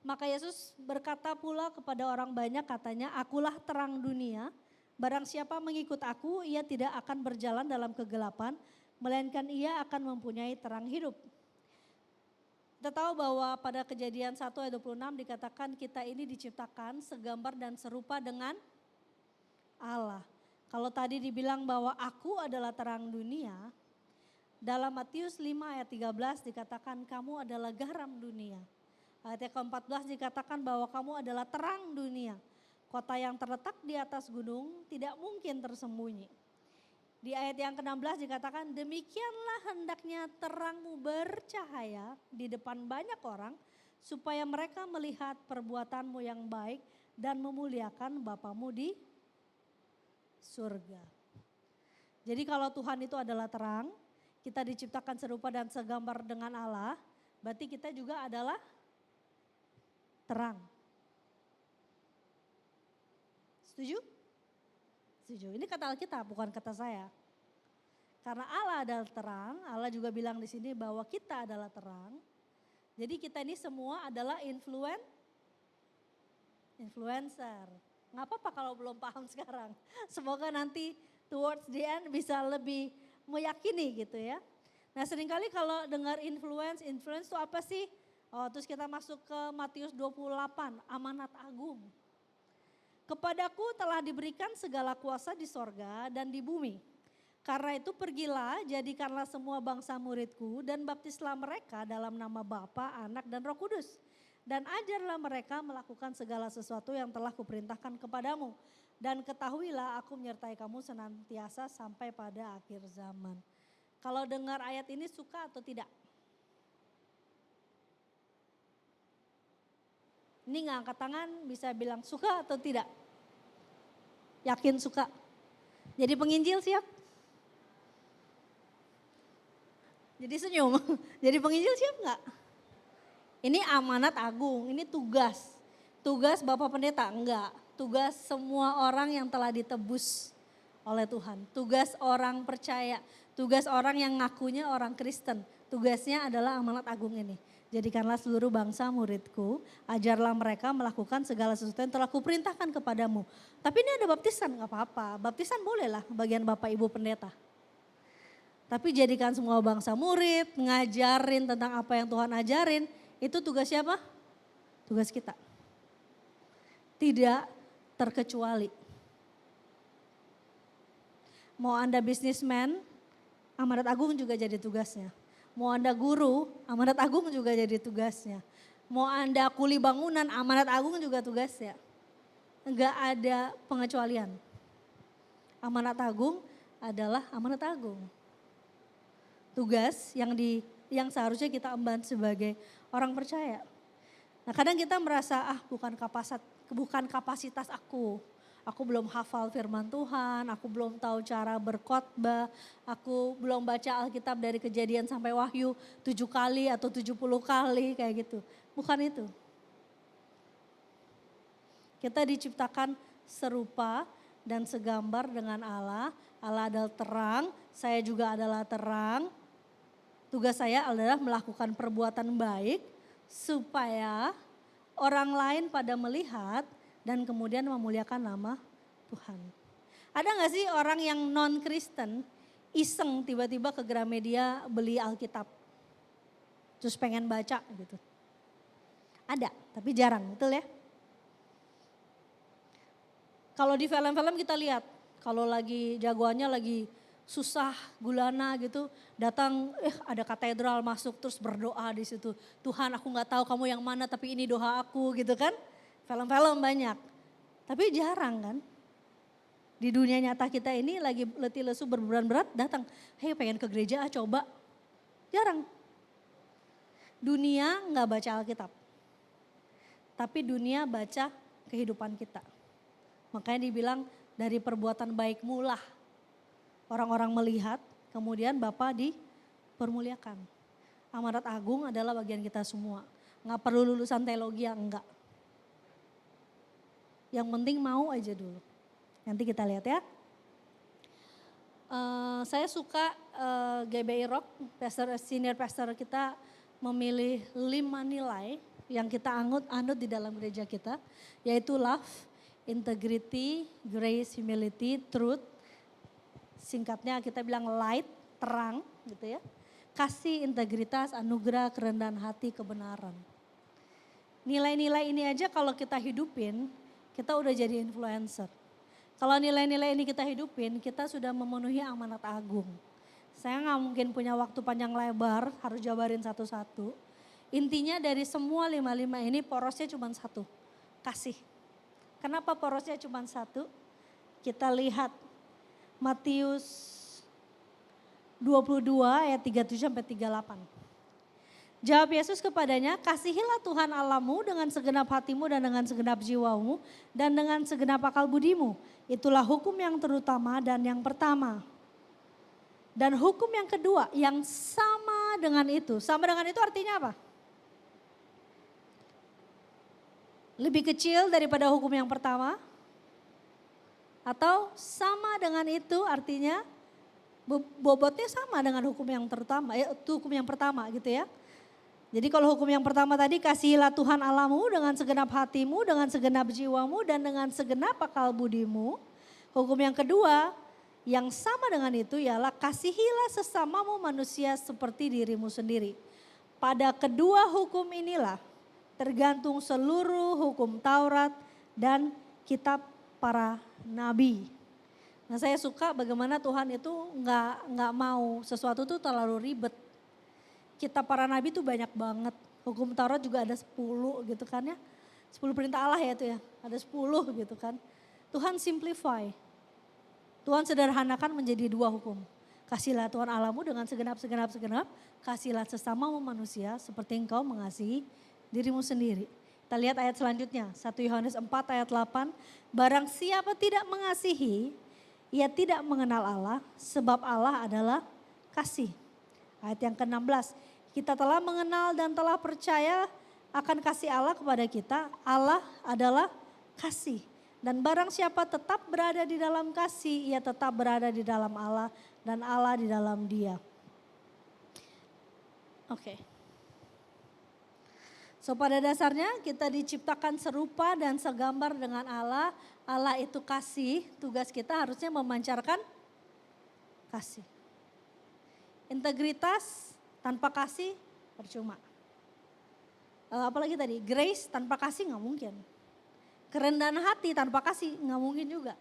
Maka Yesus berkata pula kepada orang banyak katanya, akulah terang dunia, barang siapa mengikut aku ia tidak akan berjalan dalam kegelapan, melainkan ia akan mempunyai terang hidup. Kita tahu bahwa pada Kejadian 1 ayat 26 dikatakan kita ini diciptakan segambar dan serupa dengan Allah. Kalau tadi dibilang bahwa aku adalah terang dunia, dalam Matius 5 ayat 13 dikatakan kamu adalah garam dunia. Ayat yang ke-14 dikatakan bahwa kamu adalah terang dunia. Kota yang terletak di atas gunung tidak mungkin tersembunyi. Di ayat yang ke-16 dikatakan demikianlah hendaknya terangmu bercahaya di depan banyak orang supaya mereka melihat perbuatanmu yang baik dan memuliakan Bapamu di surga. Jadi kalau Tuhan itu adalah terang, kita diciptakan serupa dan segambar dengan Allah, berarti kita juga adalah terang. Setuju? Setuju. Ini kata Alkitab, bukan kata saya. Karena Allah adalah terang, Allah juga bilang di sini bahwa kita adalah terang. Jadi kita ini semua adalah influencer. Nggak apa-apa kalau belum paham sekarang. Semoga nanti towards the end bisa lebih meyakini gitu ya. Nah seringkali kalau dengar influence itu apa sih? Oh, terus kita masuk ke Matius 28, amanat agung. Kepadaku telah diberikan segala kuasa di sorga dan di bumi. Karena itu pergilah, jadikanlah semua bangsa muridku dan baptislah mereka dalam nama Bapa, Anak dan Roh Kudus. Dan ajarlah mereka melakukan segala sesuatu yang telah kuperintahkan kepadamu. Dan ketahuilah aku menyertai kamu senantiasa sampai pada akhir zaman. Kalau dengar ayat ini suka atau tidak? Ini nggak angkat tangan bisa bilang suka atau tidak? Yakin suka? Jadi penginjil siap? Jadi senyum. Jadi penginjil siap nggak? Ini amanat agung, ini tugas. Tugas Bapak Pendeta? Enggak. Tugas semua orang yang telah ditebus oleh Tuhan. Tugas orang percaya. Tugas orang yang ngakunya orang Kristen, tugasnya adalah amanat agung ini. Jadikanlah seluruh bangsa muridku, ajarlah mereka melakukan segala sesuatu yang telah kuperintahkan kepadamu. Tapi ini ada baptisan, gak apa-apa. Baptisan bolehlah bagian Bapak Ibu Pendeta. Tapi jadikan semua bangsa murid, ngajarin tentang apa yang Tuhan ajarin, itu tugas siapa? Tugas kita. Tidak terkecuali. Mau Anda bisnismen, amanat agung juga jadi tugasnya. Mau Anda guru, amanat agung juga jadi tugasnya. Mau Anda kuli bangunan, amanat agung juga tugasnya. Enggak ada pengecualian. Amanat agung adalah amanat agung. Tugas yang seharusnya kita emban sebagai orang percaya. Nah, kadang kita merasa bukan kapasitas aku. Aku belum hafal firman Tuhan, aku belum tahu cara berkhotbah, aku belum baca Alkitab dari Kejadian sampai Wahyu 7 kali atau 70 kali kayak gitu. Bukan itu. Kita diciptakan serupa dan segambar dengan Allah. Allah adalah terang, saya juga adalah terang. Tugas saya adalah melakukan perbuatan baik supaya orang lain pada melihat dan kemudian memuliakan nama Tuhan. Ada gak sih orang yang non-Kristen iseng tiba-tiba ke Gramedia beli Alkitab. Terus pengen baca gitu. Ada, tapi jarang, betul ya? Kalau di film-film kita lihat, kalau lagi jagoannya lagi susah, gulana gitu, datang ada katedral masuk terus berdoa di situ. Tuhan, aku gak tahu kamu yang mana tapi ini doa aku gitu kan. Film-film banyak, tapi jarang kan. Di dunia nyata kita ini lagi letih lesu berbeban berat datang, hei pengen ke gereja coba. Jarang. Dunia gak baca Alkitab, tapi dunia baca kehidupan kita. Makanya dibilang dari perbuatan baik mulah orang-orang melihat, kemudian Bapa dipermuliakan. Amanat agung adalah bagian kita semua. Gak perlu lulusan teologi yang enggak. Yang penting mau aja dulu. Nanti kita lihat ya. Saya suka GBI Rock, senior pastor kita memilih 5 nilai yang kita anut di dalam gereja kita. Yaitu love, integrity, grace, humility, truth. Singkatnya kita bilang light, terang gitu ya. Kasih, integritas, anugerah, kerendahan hati, kebenaran. Nilai-nilai ini aja kalau kita hidupin, kita udah jadi influencer. Kalau nilai-nilai ini kita hidupin, kita sudah memenuhi amanat agung. Saya gak mungkin punya waktu panjang lebar, harus jabarin satu-satu. Intinya dari semua 5 ini porosnya cuma satu, kasih. Kenapa porosnya cuma satu? Kita lihat Matius 22 ayat 37 sampai 38. Jawab Yesus kepadanya, kasihilah Tuhan Allahmu dengan segenap hatimu dan dengan segenap jiwamu dan dengan segenap akal budimu. Itulah hukum yang terutama dan yang pertama. Dan hukum yang kedua yang sama dengan itu. Sama dengan itu artinya apa? Lebih kecil daripada hukum yang pertama? Atau sama dengan itu artinya bobotnya sama dengan hukum yang terutama, hukum yang pertama gitu ya. Jadi kalau hukum yang pertama tadi, kasihilah Tuhan Allahmu dengan segenap hatimu, dengan segenap jiwamu, dan dengan segenap akal budimu. Hukum yang kedua yang sama dengan itu ialah kasihilah sesamamu manusia seperti dirimu sendiri. Pada kedua hukum inilah tergantung seluruh hukum Taurat dan kitab para nabi. Nah, saya suka bagaimana Tuhan itu nggak mau sesuatu itu terlalu ribet. Kitab para nabi itu banyak banget. Hukum Taurat juga ada 10 gitu kan ya. 10 perintah Allah ya itu ya. Ada 10 gitu kan. Tuhan simplify. Tuhan sederhanakan menjadi 2 hukum. Kasihlah Tuhan Allahmu dengan segenap. Kasihlah sesamamu manusia seperti engkau mengasihi dirimu sendiri. Kita lihat ayat selanjutnya. 1 Yohanes 4 ayat 8. Barang siapa tidak mengasihi, ia tidak mengenal Allah sebab Allah adalah kasih. Ayat yang ke-16. Kita telah mengenal dan telah percaya akan kasih Allah kepada kita. Allah adalah kasih. Dan barang siapa tetap berada di dalam kasih, ia tetap berada di dalam Allah dan Allah di dalam dia. Oke. So pada dasarnya kita diciptakan serupa dan segambar dengan Allah. Allah itu kasih, tugas kita harusnya memancarkan kasih. Integritas tanpa kasih percuma. Apalagi tadi, grace tanpa kasih nggak mungkin. Kerendahan hati tanpa kasih nggak mungkin juga.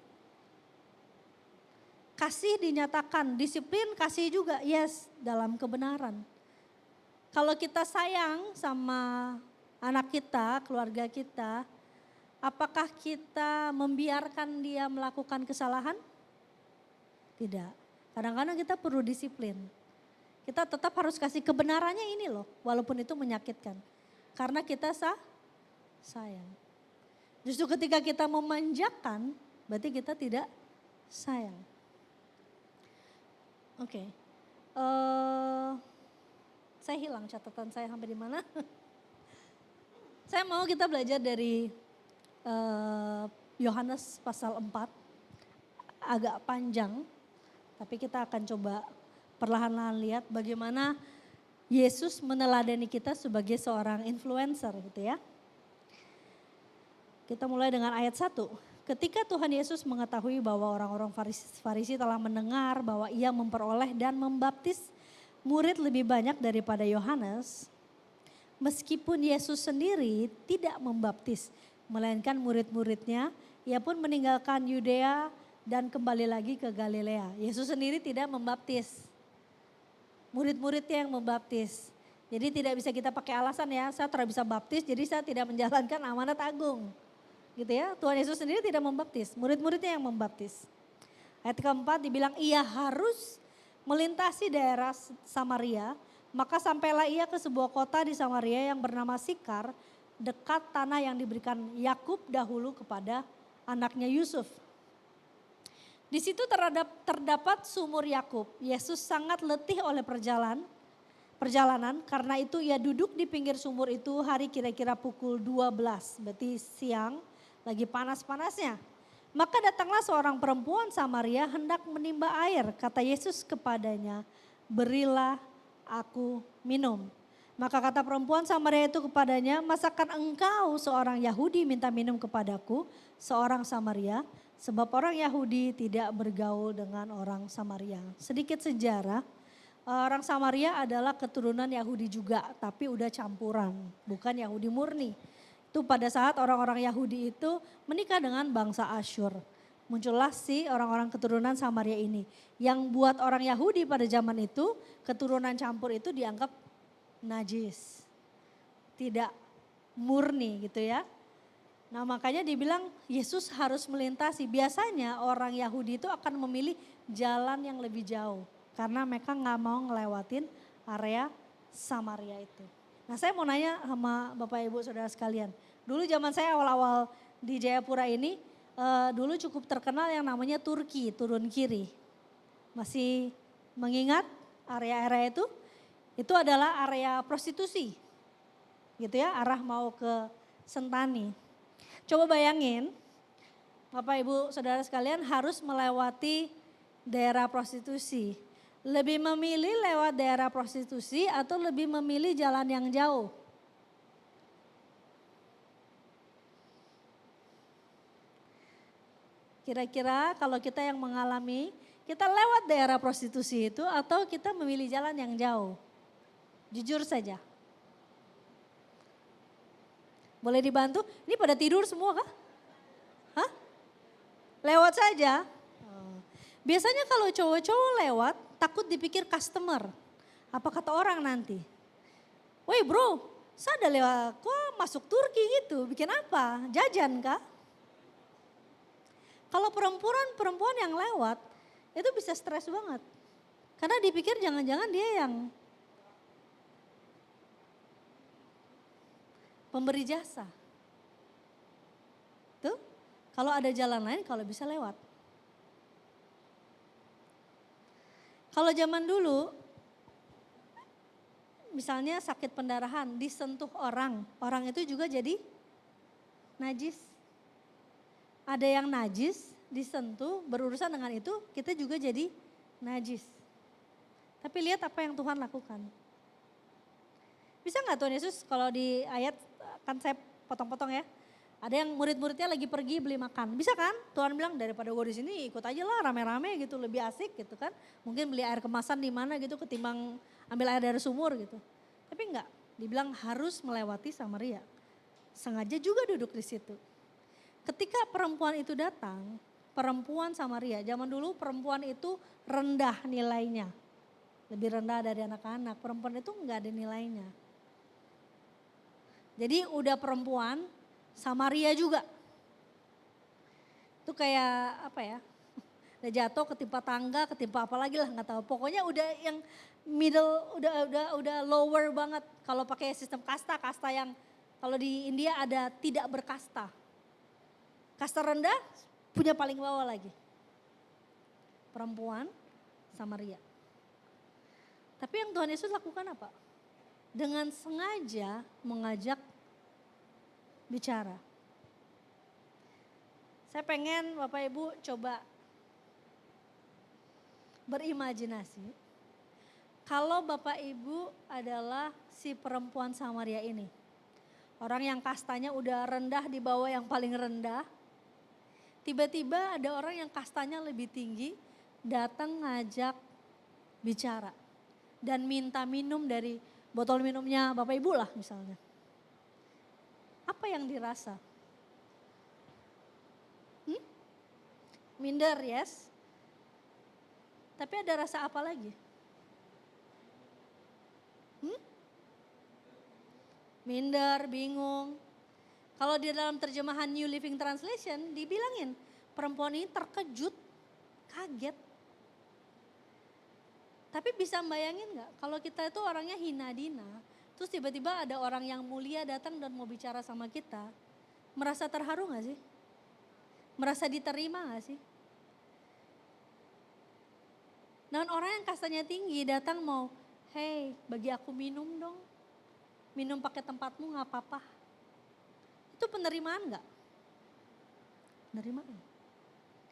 Kasih dinyatakan, disiplin kasih juga, yes, dalam kebenaran. Kalau kita sayang sama anak kita, keluarga kita, apakah kita membiarkan dia melakukan kesalahan? Tidak. Kadang-kadang kita perlu disiplin. Kita tetap harus kasih kebenarannya ini loh, walaupun itu menyakitkan. Karena kita sayang. Justru ketika kita memanjakan, berarti kita tidak sayang. Oke. Saya hilang catatan saya sampai di mana. Saya mau kita belajar dari Yohanes pasal 4. Agak panjang, tapi kita akan coba perlahan-lahan lihat bagaimana Yesus meneladani kita sebagai seorang influencer gitu ya. Kita mulai dengan ayat 1. Ketika Tuhan Yesus mengetahui bahwa orang-orang Farisi telah mendengar bahwa ia memperoleh dan membaptis murid lebih banyak daripada Yohanes, meskipun Yesus sendiri tidak membaptis, melainkan murid-muridnya, ia pun meninggalkan Yudea dan kembali lagi ke Galilea. Yesus sendiri tidak membaptis, murid-muridnya yang membaptis. Jadi tidak bisa kita pakai alasan ya, saya tidak bisa baptis jadi saya tidak menjalankan amanat agung. Gitu ya, Tuhan Yesus sendiri tidak membaptis, murid-muridnya yang membaptis. Ayat keempat dibilang ia harus melintasi daerah Samaria, maka sampailah ia ke sebuah kota di Samaria yang bernama Sikar, dekat tanah yang diberikan Yakub dahulu kepada anaknya Yusuf. Di situ terdapat sumur Yakub. Yesus sangat letih oleh perjalanan, karena itu ia duduk di pinggir sumur itu hari kira-kira pukul 12, berarti siang, lagi panas-panasnya. Maka datanglah seorang perempuan Samaria hendak menimba air. Kata Yesus kepadanya, berilah aku minum. Maka kata perempuan Samaria itu kepadanya, masakan engkau seorang Yahudi minta minum kepadaku, seorang Samaria? Sebab orang Yahudi tidak bergaul dengan orang Samaria. Sedikit sejarah, orang Samaria adalah keturunan Yahudi juga, tapi udah campuran, bukan Yahudi murni. Itu pada saat orang-orang Yahudi itu menikah dengan bangsa Asyur. Muncullah si orang-orang keturunan Samaria ini. Yang buat orang Yahudi pada zaman itu, keturunan campur itu dianggap najis. Tidak murni gitu ya. Nah makanya dibilang Yesus harus melintasi. Biasanya orang Yahudi itu akan memilih jalan yang lebih jauh. Karena mereka gak mau ngelewatin area Samaria itu. Nah saya mau nanya sama Bapak Ibu Saudara sekalian. Dulu zaman saya awal-awal di Jayapura ini, dulu cukup terkenal yang namanya Turki, turun kiri. Masih mengingat area-area itu? Itu adalah area prostitusi. Gitu ya, arah mau ke Sentani. Coba bayangin, Bapak Ibu Saudara sekalian harus melewati daerah prostitusi. Lebih memilih lewat daerah prostitusi atau lebih memilih jalan yang jauh? Kira-kira kalau kita yang mengalami, kita lewat daerah prostitusi itu atau kita memilih jalan yang jauh? Jujur saja. Boleh dibantu? Ini pada tidur semua kah? Hah? Lewat saja? Biasanya kalau cowok-cowok lewat, takut dipikir customer. Apa kata orang nanti? Woi bro, saya ada lewat, kok masuk Turki gitu, bikin apa? Jajan kah? Kalau perempuan yang lewat, itu bisa stres banget. Karena dipikir jangan-jangan dia yang pemberi jasa. Tuh, kalau ada jalan lain kalau bisa lewat. Kalau zaman dulu, misalnya sakit pendarahan, disentuh orang itu juga jadi najis. Ada yang najis, disentuh, berurusan dengan itu, kita juga jadi najis. Tapi lihat apa yang Tuhan lakukan. Bisa nggak Tuhan Yesus kalau di ayat, kan saya potong-potong ya. Ada yang murid-muridnya lagi pergi beli makan. Bisa kan? Tuhan bilang daripada gue di sini ikut aja lah rame-rame gitu, lebih asik gitu kan. Mungkin beli air kemasan di mana gitu ketimbang ambil air dari sumur gitu. Tapi enggak, dibilang harus melewati Samaria. Sengaja juga duduk di situ. Ketika perempuan itu datang, perempuan Samaria, zaman dulu perempuan itu rendah nilainya. Lebih rendah dari anak-anak, perempuan itu enggak ada nilainya. Jadi udah perempuan, Samaria juga. Itu kayak apa ya? Udah jatuh ketimpa tangga, ketimpa apa lagi lah nggak tahu. Pokoknya udah yang middle, udah lower banget. Kalau pakai sistem kasta yang kalau di India ada tidak berkasta. Kasta rendah punya paling bawah lagi. Perempuan Samaria. Tapi yang Tuhan Yesus lakukan apa? Dengan sengaja mengajak bicara. Saya pengen Bapak Ibu coba berimajinasi. Kalau Bapak Ibu adalah si perempuan Samaria ini. Orang yang kastanya udah rendah di bawah yang paling rendah. Tiba-tiba ada orang yang kastanya lebih tinggi datang ngajak bicara. Dan minta minum dari botol minumnya Bapak Ibu lah misalnya. Apa yang dirasa? Minder, yes. Tapi ada rasa apa lagi? Minder, bingung. Kalau di dalam terjemahan New Living Translation dibilangin perempuan ini terkejut, kaget. Tapi bisa bayangin gak kalau kita itu orangnya hina dina, terus tiba-tiba ada orang yang mulia datang dan mau bicara sama kita, merasa terharu gak sih? Merasa diterima gak sih? Dan orang yang kastanya tinggi datang mau, hey bagi aku minum dong. Minum pakai tempatmu gak apa-apa. Itu penerimaan gak? Penerimaan.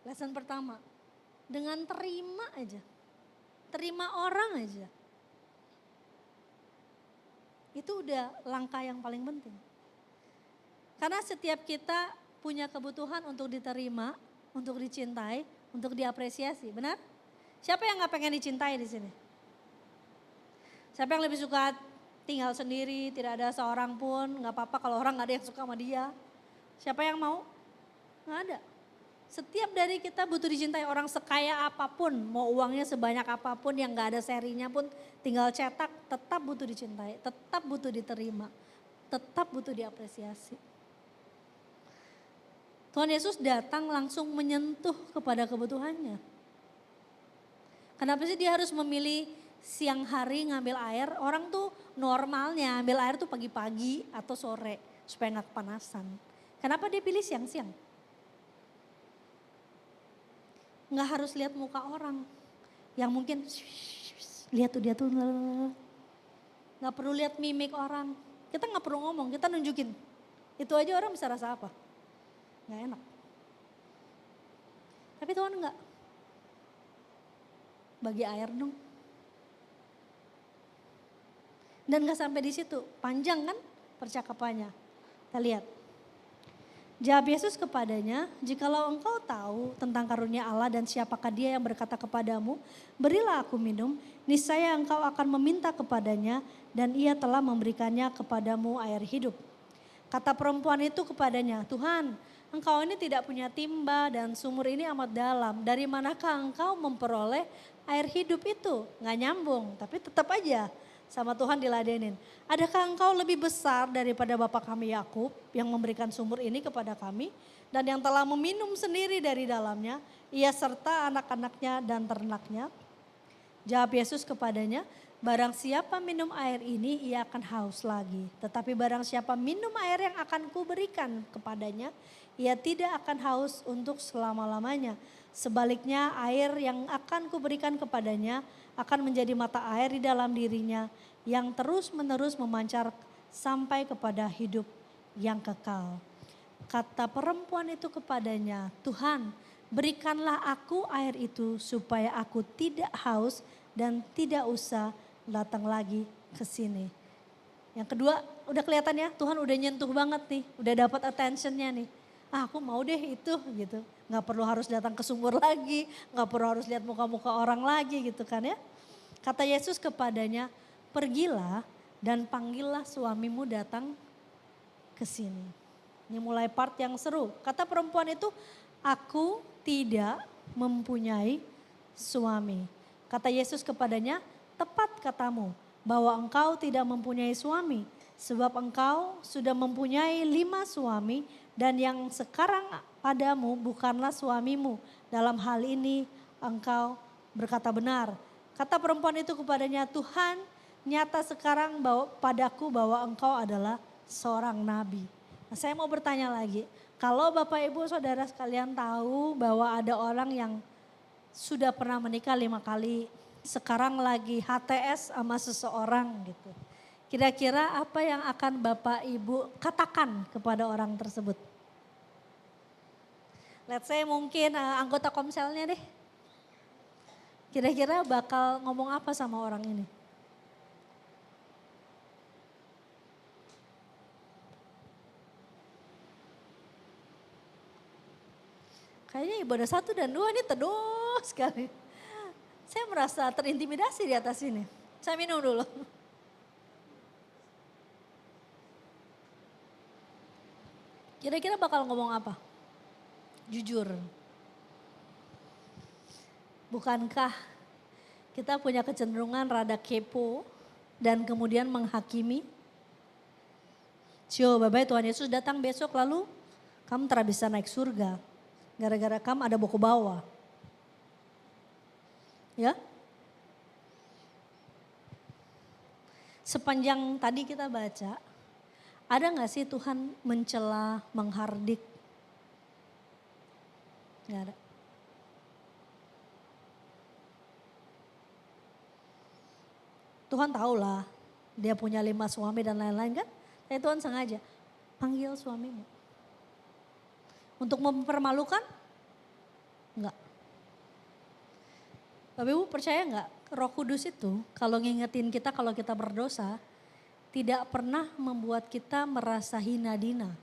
Lesson pertama, dengan terima aja. Terima orang aja. Itu udah langkah yang paling penting. Karena setiap kita punya kebutuhan untuk diterima, untuk dicintai, untuk diapresiasi, benar? Siapa yang gak pengen dicintai di sini? Siapa yang lebih suka tinggal sendiri, tidak ada seorang pun, gak apa-apa kalau orang gak ada yang suka sama dia. Siapa yang mau? Gak ada. Setiap dari kita butuh dicintai, orang sekaya apapun, mau uangnya sebanyak apapun yang gak ada serinya pun tinggal cetak, tetap butuh dicintai, tetap butuh diterima, tetap butuh diapresiasi. Tuhan Yesus datang langsung menyentuh kepada kebutuhannya. Kenapa sih dia harus memilih siang hari ngambil air? Orang tuh normalnya ambil air tuh pagi-pagi atau sore supaya gak kepanasan. Kenapa dia pilih siang-siang? Nggak harus lihat muka orang yang mungkin lihat tuh dia tuh nggak perlu lihat mimik orang, kita nggak perlu ngomong, kita nunjukin itu aja orang bisa rasa apa, nggak enak. Tapi Tuhan nggak, bagi air dong. Dan nggak sampai di situ, panjang kan percakapannya. Kita lihat. Jawab Yesus kepadanya, jikalau engkau tahu tentang karunia Allah dan siapakah dia yang berkata kepadamu, berilah aku minum, niscaya engkau akan meminta kepadanya dan ia telah memberikannya kepadamu air hidup. Kata perempuan itu kepadanya, Tuhan, engkau ini tidak punya timba dan sumur ini amat dalam, dari manakah engkau memperoleh air hidup itu? Nggak nyambung, tapi tetap aja sama Tuhan diladenin. Adakah engkau lebih besar daripada bapa kami Yakub yang memberikan sumur ini kepada kami dan yang telah meminum sendiri dari dalamnya, ia serta anak-anaknya dan ternaknya? Jawab Yesus kepadanya, barang siapa minum air ini ia akan haus lagi. Tetapi barang siapa minum air yang akan kuberikan kepadanya, ia tidak akan haus untuk selama-lamanya. Sebaliknya air yang akan kuberikan kepadanya akan menjadi mata air di dalam dirinya yang terus-menerus memancar sampai kepada hidup yang kekal. Kata perempuan itu kepadanya, Tuhan, Berikanlah aku air itu supaya aku tidak haus dan tidak usah datang lagi ke sini. Yang kedua, udah kelihatan ya, Tuhan udah nyentuh banget nih, udah dapat attentionnya nih. Aku mau deh itu gitu. Gak perlu harus datang ke sumur lagi, gak perlu harus lihat muka-muka orang lagi gitu kan ya. Kata Yesus kepadanya, pergilah dan panggillah suamimu datang ke sini. Ini mulai part yang seru. Kata perempuan itu, aku tidak mempunyai suami. Kata Yesus kepadanya, tepat katamu bahwa engkau tidak mempunyai suami. Sebab engkau sudah mempunyai 5 suami dan yang sekarang padamu bukanlah suamimu. Dalam hal ini engkau berkata benar. Kata perempuan itu kepadanya, Tuhan nyata sekarang padaku bahwa engkau adalah seorang nabi. Nah, saya mau bertanya lagi, kalau Bapak Ibu Saudara sekalian tahu bahwa ada orang yang sudah pernah menikah 5 kali, sekarang lagi HTS sama seseorang gitu. Kira-kira apa yang akan Bapak Ibu katakan kepada orang tersebut? Let's say mungkin anggota komselnya deh. Kira-kira bakal ngomong apa sama orang ini? Kayaknya ibadah 1 dan 2 ini teduh sekali. Saya merasa terintimidasi di atas ini. Saya minum dulu. Kira-kira bakal ngomong apa? Jujur. Bukankah kita punya kecenderungan rada kepo dan kemudian menghakimi? Bapak Tuhan Yesus datang besok lalu kamu tak bisa naik surga. Gara-gara kamu ada buku bawah. Ya? Sepanjang tadi kita baca, ada gak sih Tuhan mencela, menghardik? Gak ada. Tuhan tahulah dia punya 5 suami dan lain-lain kan. Tapi Tuhan sengaja panggil suamimu. Untuk mempermalukan? Enggak. Bapak Ibu percaya enggak? Roh Kudus itu kalau ngingetin kita kalau kita berdosa, tidak pernah membuat kita merasa hina dina.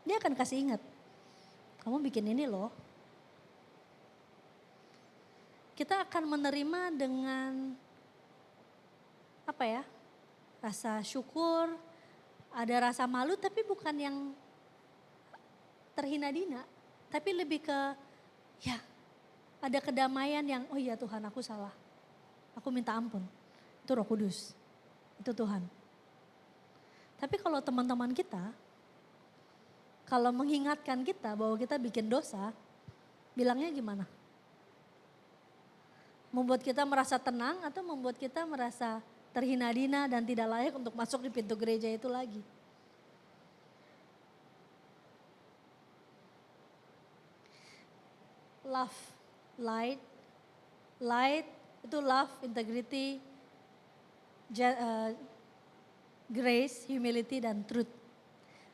Dia akan kasih ingat. Kamu bikin ini loh. Kita akan menerima dengan apa ya? Rasa syukur, ada rasa malu tapi bukan yang terhina dina. Tapi lebih ke ya ada kedamaian yang oh iya Tuhan aku salah. Aku minta ampun. Itu Roh Kudus. Itu Tuhan. Tapi kalau teman-teman kita, kalau mengingatkan kita bahwa kita bikin dosa, bilangnya gimana? Membuat kita merasa tenang atau membuat kita merasa terhina dina dan tidak layak untuk masuk di pintu gereja itu lagi? Love, light itu love, integrity, grace, humility dan truth.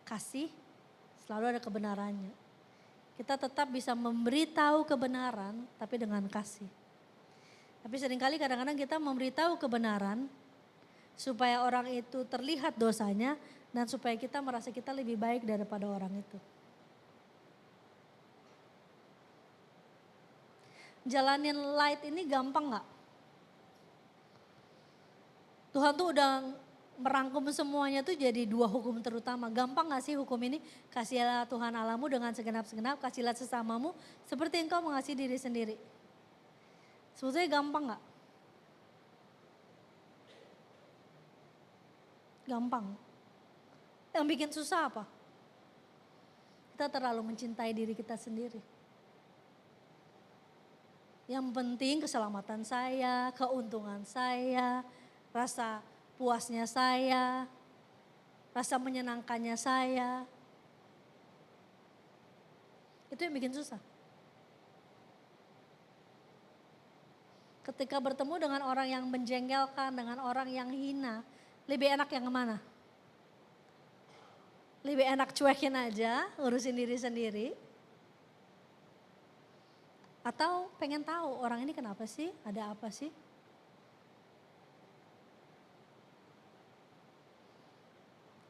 Kasih selalu ada kebenarannya. Kita tetap bisa memberitahu kebenaran tapi dengan kasih. Tapi seringkali kadang-kadang kita memberitahu kebenaran supaya orang itu terlihat dosanya dan supaya kita merasa kita lebih baik daripada orang itu. Jalanin light ini gampang gak? Tuhan tuh udah merangkum semuanya tuh jadi 2 hukum terutama. Gampang gak sih hukum ini? Kasihilah Tuhan Allahmu dengan segenap-segenap, kasihilah sesamamu seperti engkau mengasihi diri sendiri. Sebetulnya gampang gak? Gampang. Yang bikin susah apa? Kita terlalu mencintai diri kita sendiri. Yang penting keselamatan saya, keuntungan saya, rasa puasnya saya, rasa menyenangkannya saya. Itu yang bikin susah. Ketika bertemu dengan orang yang menjengkelkan, dengan orang yang hina, lebih enak yang kemana? Lebih enak cuekin aja, urusin diri sendiri. Atau pengen tahu orang ini kenapa sih, ada apa sih?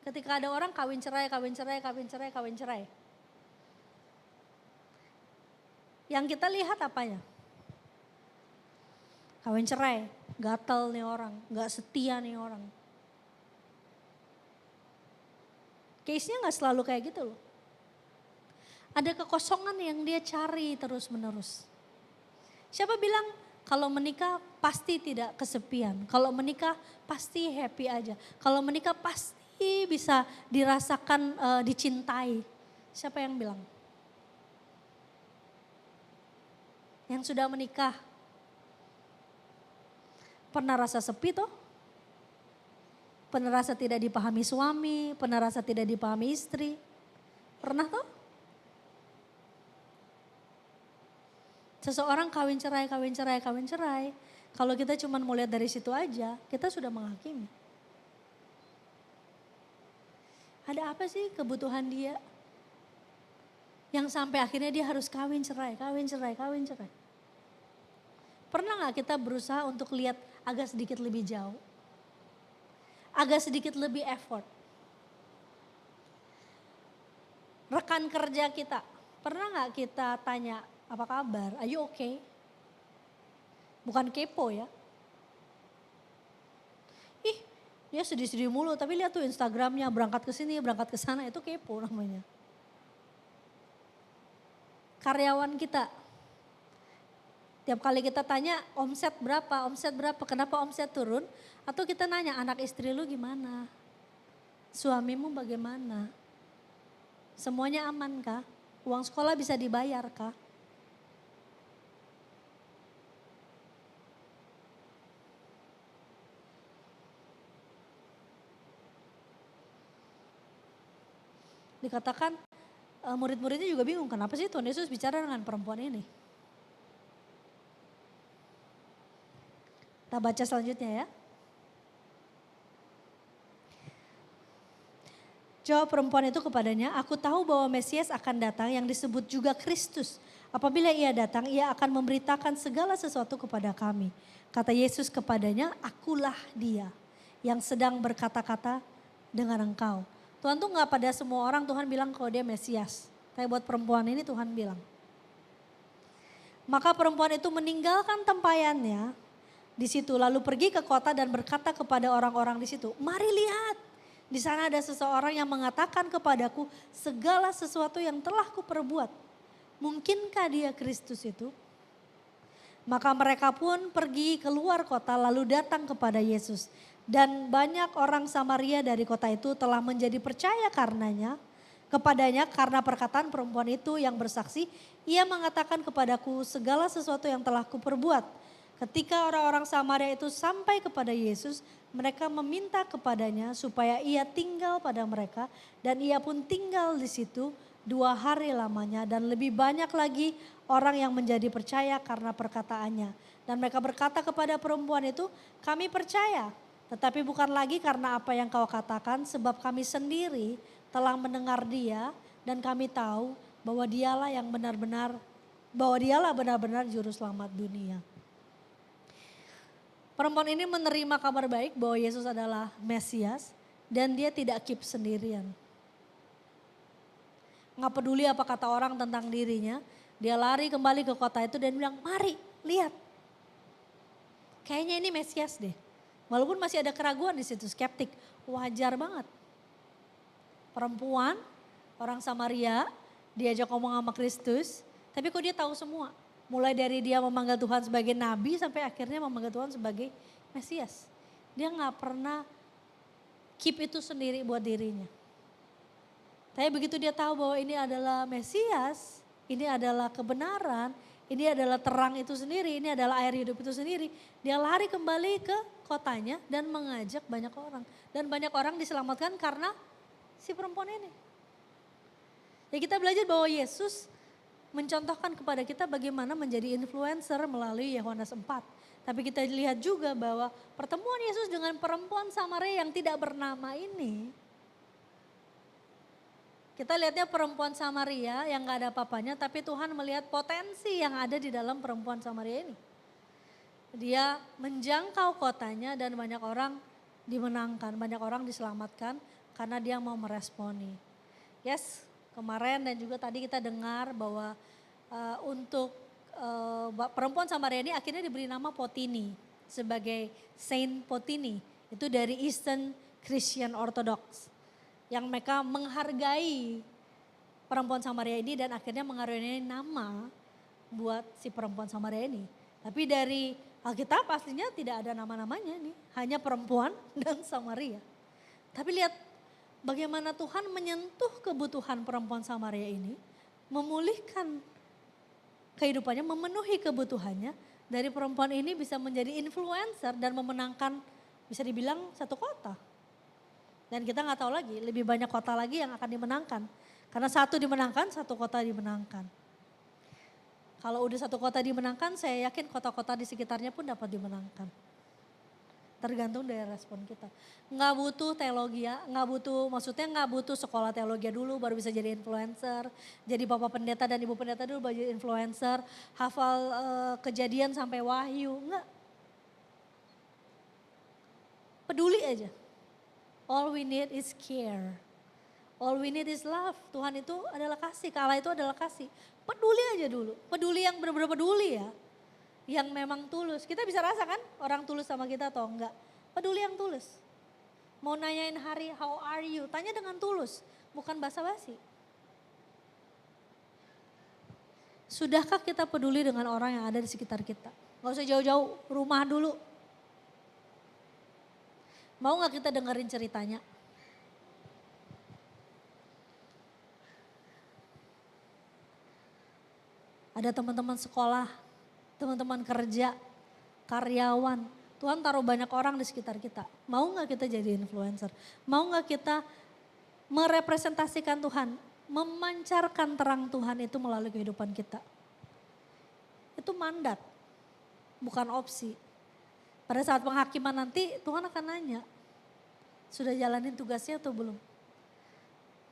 Ketika ada orang kawin cerai, kawin cerai, kawin cerai, kawin cerai. Yang kita lihat apanya? Kawin cerai, gatel nih orang, gak setia nih orang. Case-nya gak selalu kayak gitu loh. Ada kekosongan yang dia cari terus menerus. Siapa bilang kalau menikah pasti tidak kesepian. Kalau menikah pasti happy aja. Kalau menikah pasti bisa dirasakan dicintai. Siapa yang bilang? Yang sudah menikah. Pernah rasa sepi toh? Pernah rasa tidak dipahami suami, pernah rasa tidak dipahami istri. Pernah toh? Seseorang kawin cerai, kawin cerai, kawin cerai. Kalau kita cuma mau lihat dari situ aja, kita sudah menghakimi. Ada apa sih kebutuhan dia? Yang sampai akhirnya dia harus kawin cerai, kawin cerai, kawin cerai. Pernah gak kita berusaha untuk lihat agak sedikit lebih jauh? Agak sedikit lebih effort. Rekan kerja kita, pernah gak kita tanya, apa kabar? Are you okay? Bukan kepo ya. Ih, dia sedih-sedih mulu, tapi lihat tuh Instagramnya, berangkat ke sini, berangkat ke sana, itu kepo namanya. Karyawan kita, tiap kali kita tanya omset berapa, kenapa omset turun? Atau kita nanya anak istri lu gimana? Suamimu bagaimana? Semuanya aman kah? Uang sekolah bisa dibayar kah? Dikatakan murid-muridnya juga bingung, kenapa sih Tuhan Yesus bicara dengan perempuan ini? Kita baca selanjutnya ya. Jawab perempuan itu kepadanya, aku tahu bahwa Mesias akan datang yang disebut juga Kristus. Apabila ia datang, ia akan memberitakan segala sesuatu kepada kami. Kata Yesus kepadanya, akulah dia yang sedang berkata-kata dengan engkau. Tuhan tuh gak pada semua orang Tuhan bilang kalau dia Mesias. Tapi buat perempuan ini Tuhan bilang. Maka perempuan itu meninggalkan tempayannya di situ. Lalu pergi ke kota dan berkata kepada orang-orang di situ. Mari lihat, di sana ada seseorang yang mengatakan kepadaku segala sesuatu yang telah kuperbuat. Mungkinkah dia Kristus itu? Maka mereka pun pergi keluar kota lalu datang kepada Yesus. Dan banyak orang Samaria dari kota itu telah menjadi percaya kepadanya karena perkataan perempuan itu yang bersaksi, ia mengatakan kepadaku segala sesuatu yang telah kuperbuat. Ketika orang-orang Samaria itu sampai kepada Yesus, mereka meminta kepadanya supaya ia tinggal pada mereka dan ia pun tinggal di situ 2 hari lamanya dan lebih banyak lagi orang yang menjadi percaya karena perkataannya. Dan mereka berkata kepada perempuan itu, kami percaya. Tetapi bukan lagi karena apa yang kau katakan, sebab kami sendiri telah mendengar dia dan kami tahu bahwa dialah benar-benar juru selamat dunia. Perempuan ini menerima kabar baik bahwa Yesus adalah Mesias dan dia tidak keep sendirian. Nggak peduli apa kata orang tentang dirinya, dia lari kembali ke kota itu dan bilang, mari lihat. Kayaknya ini Mesias deh. Walaupun masih ada keraguan di situ, skeptik, wajar banget. Perempuan, orang Samaria, diajak ngomong sama Kristus, tapi kok dia tahu semua. Mulai dari dia memanggil Tuhan sebagai nabi sampai akhirnya memanggil Tuhan sebagai Mesias. Dia gak pernah keep itu sendiri buat dirinya. Tapi begitu dia tahu bahwa ini adalah Mesias, ini adalah kebenaran, ini adalah terang itu sendiri, ini adalah air hidup itu sendiri. Dia lari kembali ke kotanya dan mengajak banyak orang. Dan banyak orang diselamatkan karena si perempuan ini. Ya kita belajar bahwa Yesus mencontohkan kepada kita bagaimana menjadi influencer melalui Yohanes 4. Tapi kita lihat juga bahwa pertemuan Yesus dengan perempuan Samaria yang tidak bernama ini Kita lihatnya perempuan Samaria yang gak ada apa-apanya, tapi Tuhan melihat potensi yang ada di dalam perempuan Samaria ini. Dia menjangkau kotanya dan banyak orang dimenangkan, banyak orang diselamatkan karena dia mau meresponi. Yes, kemarin dan juga tadi kita dengar bahwa untuk perempuan Samaria ini akhirnya diberi nama Potini sebagai Saint Potini. Itu dari Eastern Christian Orthodox. Yang mereka menghargai perempuan Samaria ini dan akhirnya mengaruniai nama buat si perempuan Samaria ini. Tapi dari Alkitab aslinya tidak ada nama-namanya nih, hanya perempuan dan Samaria. Tapi lihat bagaimana Tuhan menyentuh kebutuhan perempuan Samaria ini, memulihkan kehidupannya, memenuhi kebutuhannya. Dari perempuan ini bisa menjadi influencer dan memenangkan bisa dibilang satu kota. Dan kita nggak tahu lagi, lebih banyak kota lagi yang akan dimenangkan. Karena satu dimenangkan, satu kota dimenangkan. Kalau udah satu kota dimenangkan, saya yakin kota-kota di sekitarnya pun dapat dimenangkan. Tergantung dari respon kita. Nggak butuh teologi ya, maksudnya nggak butuh sekolah teologi dulu baru bisa jadi influencer. Jadi bapak pendeta dan ibu pendeta dulu baru jadi influencer. Hafal Kejadian sampai Wahyu, enggak. Peduli aja. All we need is care. All we need is love. Tuhan itu adalah kasih, Allah itu adalah kasih. Peduli aja dulu, peduli yang benar-benar peduli ya. Yang memang tulus. Kita bisa rasakan orang tulus sama kita atau enggak. Peduli yang tulus. Mau nanyain hari, how are you? Tanya dengan tulus, bukan basa-basi. Sudahkah kita peduli dengan orang yang ada di sekitar kita? Gak usah jauh-jauh, rumah dulu. Mau gak kita dengerin ceritanya? Ada teman-teman sekolah, teman-teman kerja, karyawan. Tuhan taruh banyak orang di sekitar kita. Mau gak kita jadi influencer? Mau gak kita merepresentasikan Tuhan? Memancarkan terang Tuhan itu melalui kehidupan kita. Itu mandat, bukan opsi. Pada saat penghakiman nanti Tuhan akan nanya, sudah jalanin tugasnya atau belum?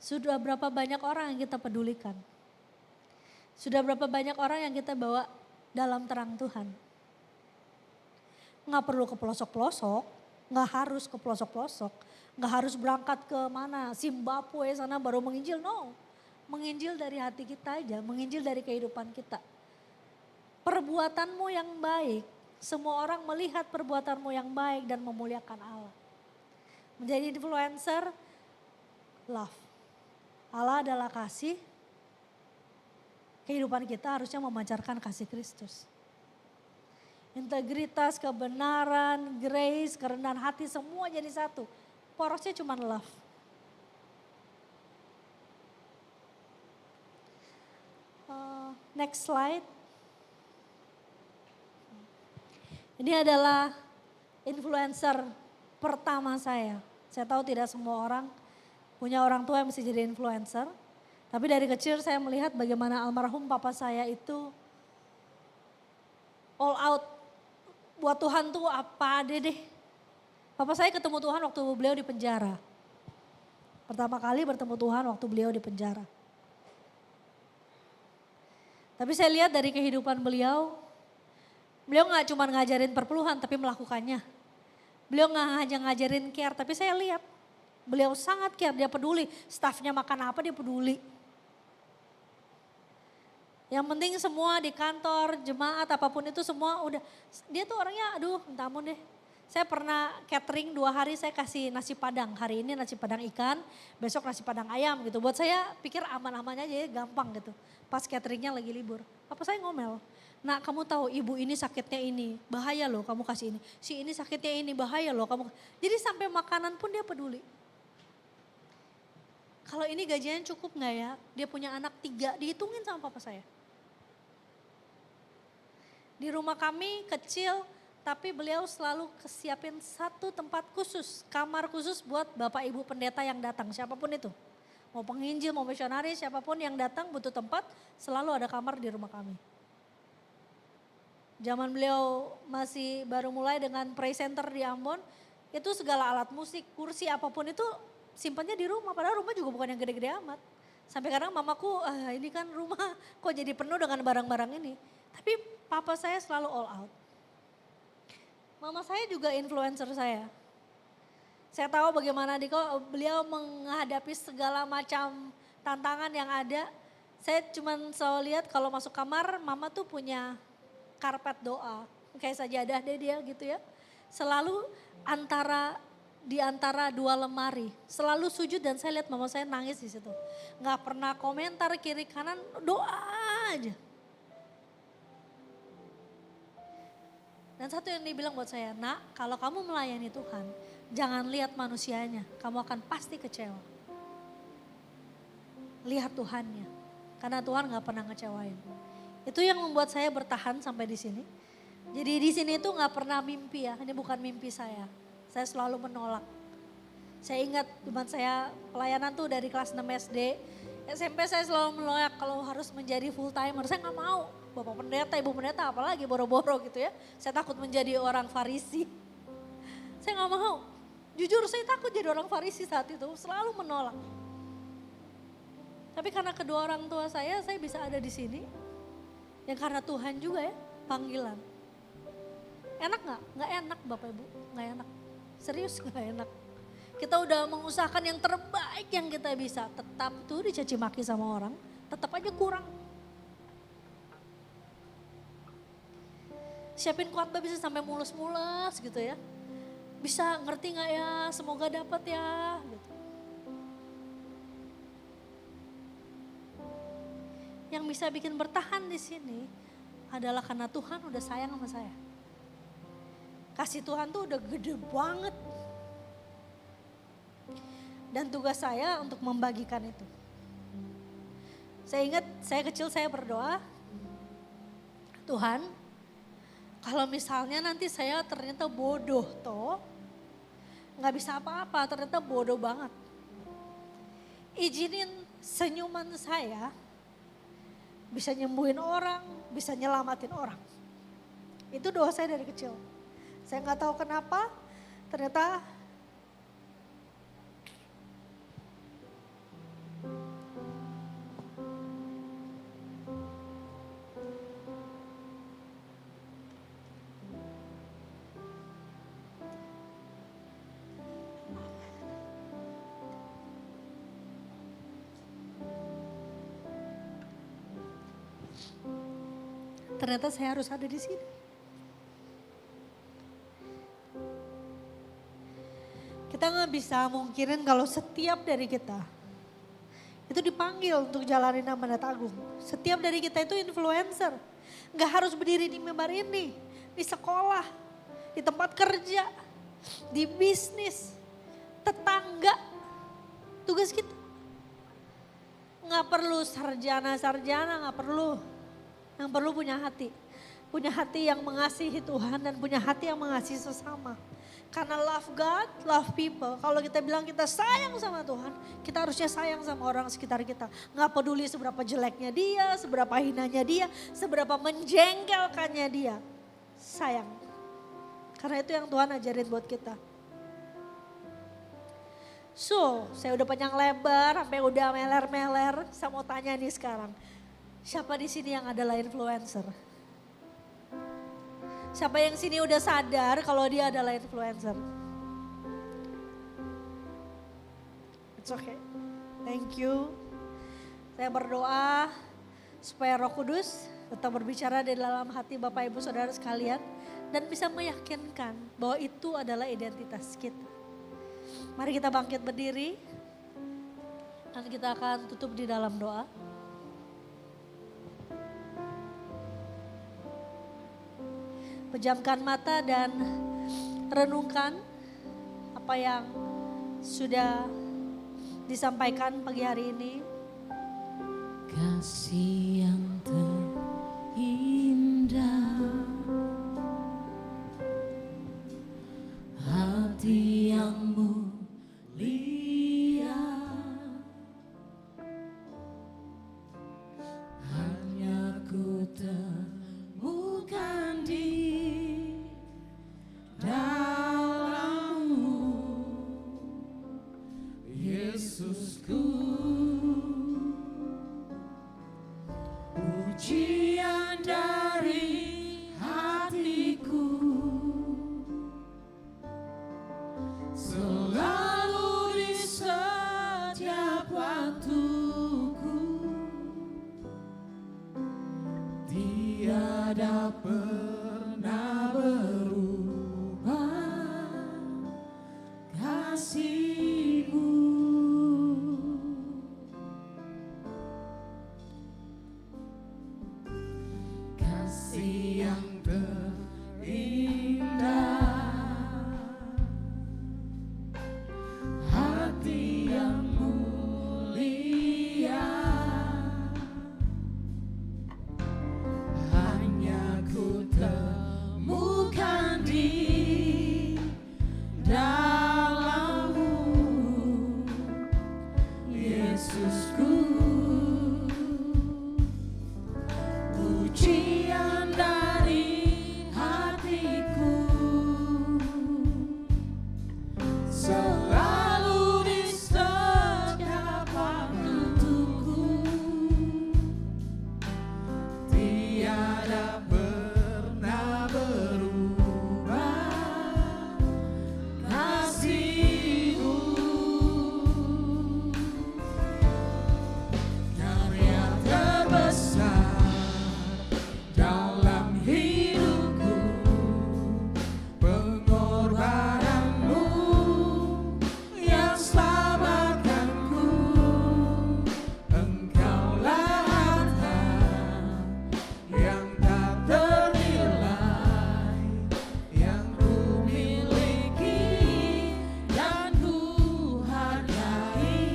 Sudah berapa banyak orang yang kita pedulikan? Sudah berapa banyak orang yang kita bawa dalam terang Tuhan? Nggak perlu ke pelosok-pelosok, nggak harus ke pelosok-pelosok, nggak harus berangkat ke mana, Zimbabwe sana baru menginjil, no. Menginjil dari hati kita aja, menginjil dari kehidupan kita. Perbuatanmu yang baik, semua orang melihat perbuatanmu yang baik dan memuliakan Allah. Menjadi influencer, love. Allah adalah kasih, kehidupan kita harusnya memancarkan kasih Kristus. Integritas, kebenaran, grace, kerendahan hati semua jadi satu. Porosnya cuma love. Next slide. Ini adalah influencer pertama saya. Saya tahu tidak semua orang punya orang tua yang bisa jadi influencer. Tapi dari kecil saya melihat bagaimana almarhum papa saya itu all out. Buat Tuhan tuh apa deh. Papa saya ketemu Tuhan waktu beliau di penjara. Pertama kali bertemu Tuhan waktu beliau di penjara. Tapi saya lihat dari kehidupan beliau gak cuma ngajarin perpuluhan tapi melakukannya. Beliau gak hanya ngajarin care tapi saya lihat beliau sangat care, dia peduli. Stafnya makan apa dia peduli. Yang penting semua di kantor, jemaat apapun itu semua udah. Dia tuh orangnya aduh minta ampun deh. Saya pernah catering 2 hari saya kasih nasi padang. Hari ini nasi padang ikan, besok nasi padang ayam gitu. Buat saya pikir aman-aman aja ya gampang gitu. Pas cateringnya lagi libur. Papa saya ngomel. Nah kamu tahu ibu ini sakitnya ini, bahaya loh kamu kasih ini. Si ini sakitnya ini, bahaya loh kamu. Jadi sampai makanan pun dia peduli. Kalau ini gajinya cukup gak ya? Dia punya anak 3, dihitungin sama papa saya. Di rumah kami kecil, tapi beliau selalu kesiapin satu tempat khusus, kamar khusus buat bapak ibu pendeta yang datang, siapapun itu. Mau penginjil, mau misionaris, siapapun yang datang butuh tempat, selalu ada kamar di rumah kami. Zaman beliau masih baru mulai dengan praise center di Ambon, itu segala alat musik, kursi apapun itu simpannya di rumah. Padahal rumah juga bukan yang gede-gede amat. Sampai kadang mamaku, ini kan rumah kok jadi penuh dengan barang-barang ini. Tapi papa saya selalu all out. Mama saya juga influencer saya. Saya tahu bagaimana beliau menghadapi segala macam tantangan yang ada. Saya cuma selalu lihat kalau masuk kamar mama tuh punya karpet doa. Kayak sajadah deh dia gitu ya. Selalu di antara dua lemari. Selalu sujud dan saya lihat mama saya nangis di situ. Nggak pernah komentar kiri kanan, doa aja. Dan satu yang dia bilang buat saya, nak kalau kamu melayani Tuhan, jangan lihat manusianya, kamu akan pasti kecewa. Lihat Tuhannya, karena Tuhan gak pernah ngecewain. Itu yang membuat saya bertahan sampai di sini. Jadi di sini itu gak pernah mimpi ya, ini bukan mimpi saya. Saya selalu menolak. Saya ingat teman saya pelayanan tuh dari kelas 6 SD, SMP saya selalu menolak kalau harus menjadi full timer, saya gak mau. Bapak pendeta, ibu pendeta apalagi boro-boro gitu ya. Saya takut menjadi orang Farisi. Saya gak mau. Jujur saya takut jadi orang Farisi saat itu, selalu menolak. Tapi karena kedua orang tua saya bisa ada di sini. Ya karena Tuhan juga ya, panggilan. Enak gak? Gak enak Bapak Ibu, gak enak. Serius gak enak. Kita udah mengusahakan yang terbaik yang kita bisa. Tetap tuh dicaci maki sama orang, tetap aja kurang. Siapin khotbah bisa sampai mulus-mulus gitu ya. Bisa ngerti gak ya, semoga dapat ya gitu. Yang bisa bikin bertahan di sini adalah karena Tuhan udah sayang sama saya. Kasih Tuhan tuh udah gede banget. Dan tugas saya untuk membagikan itu. Saya ingat saya kecil saya berdoa, Tuhan kalau misalnya nanti saya ternyata bodoh toh, gak bisa apa-apa, ternyata bodoh banget. Izinin senyuman saya bisa nyembuhin orang, bisa nyelamatin orang. Itu doa saya dari kecil. Saya gak tahu kenapa, ternyata saya harus ada di sini. Kita nggak bisa mungkinin kalau setiap dari kita itu dipanggil untuk jalanin amanat agung. Setiap dari kita itu influencer. Nggak harus berdiri di mimbar ini, di sekolah, di tempat kerja, di bisnis, tetangga. Tugas kita. Nggak perlu sarjana, nggak perlu. Yang perlu punya hati yang mengasihi Tuhan dan punya hati yang mengasihi sesama. Karena love God, love people. Kalau kita bilang kita sayang sama Tuhan, kita harusnya sayang sama orang sekitar kita. Nggak peduli seberapa jeleknya dia, seberapa hinanya dia, seberapa menjengkelkannya dia. Sayang. Karena itu yang Tuhan ajarin buat kita. So, saya udah panjang lebar, sampai udah meler-meler. Saya mau tanya nih sekarang. Siapa di sini yang adalah influencer? Siapa yang sini udah sadar kalau dia adalah influencer? It's okay. Thank you. Saya berdoa supaya Roh Kudus tetap berbicara di dalam hati Bapak Ibu Saudara sekalian. Dan bisa meyakinkan bahwa itu adalah identitas kita. Mari kita bangkit berdiri. Dan kita akan tutup di dalam doa. Pejamkan mata dan renungkan apa yang sudah disampaikan pagi hari ini. Kasih yang terindah, hati yang mulia, hanya ku temukan di dalammu, Yesusku. pujian dari hatiku, selalu di setiap waktuku, tiada pernah berubah kasih-Mu. Kasih yang terindah, hati yang mulia, hanya ku temukan di dalam-Mu, Yesusku. Pujian dari hatiku, selalu di setiap waktuku, tiada pernah berubah kasih-Mu. Karya terbesar dalam hidupku, pengorbanan-Mu yang selamatkanku. Engkaulah harta yang tak ternilai, yang ku miliki dan ku hargai.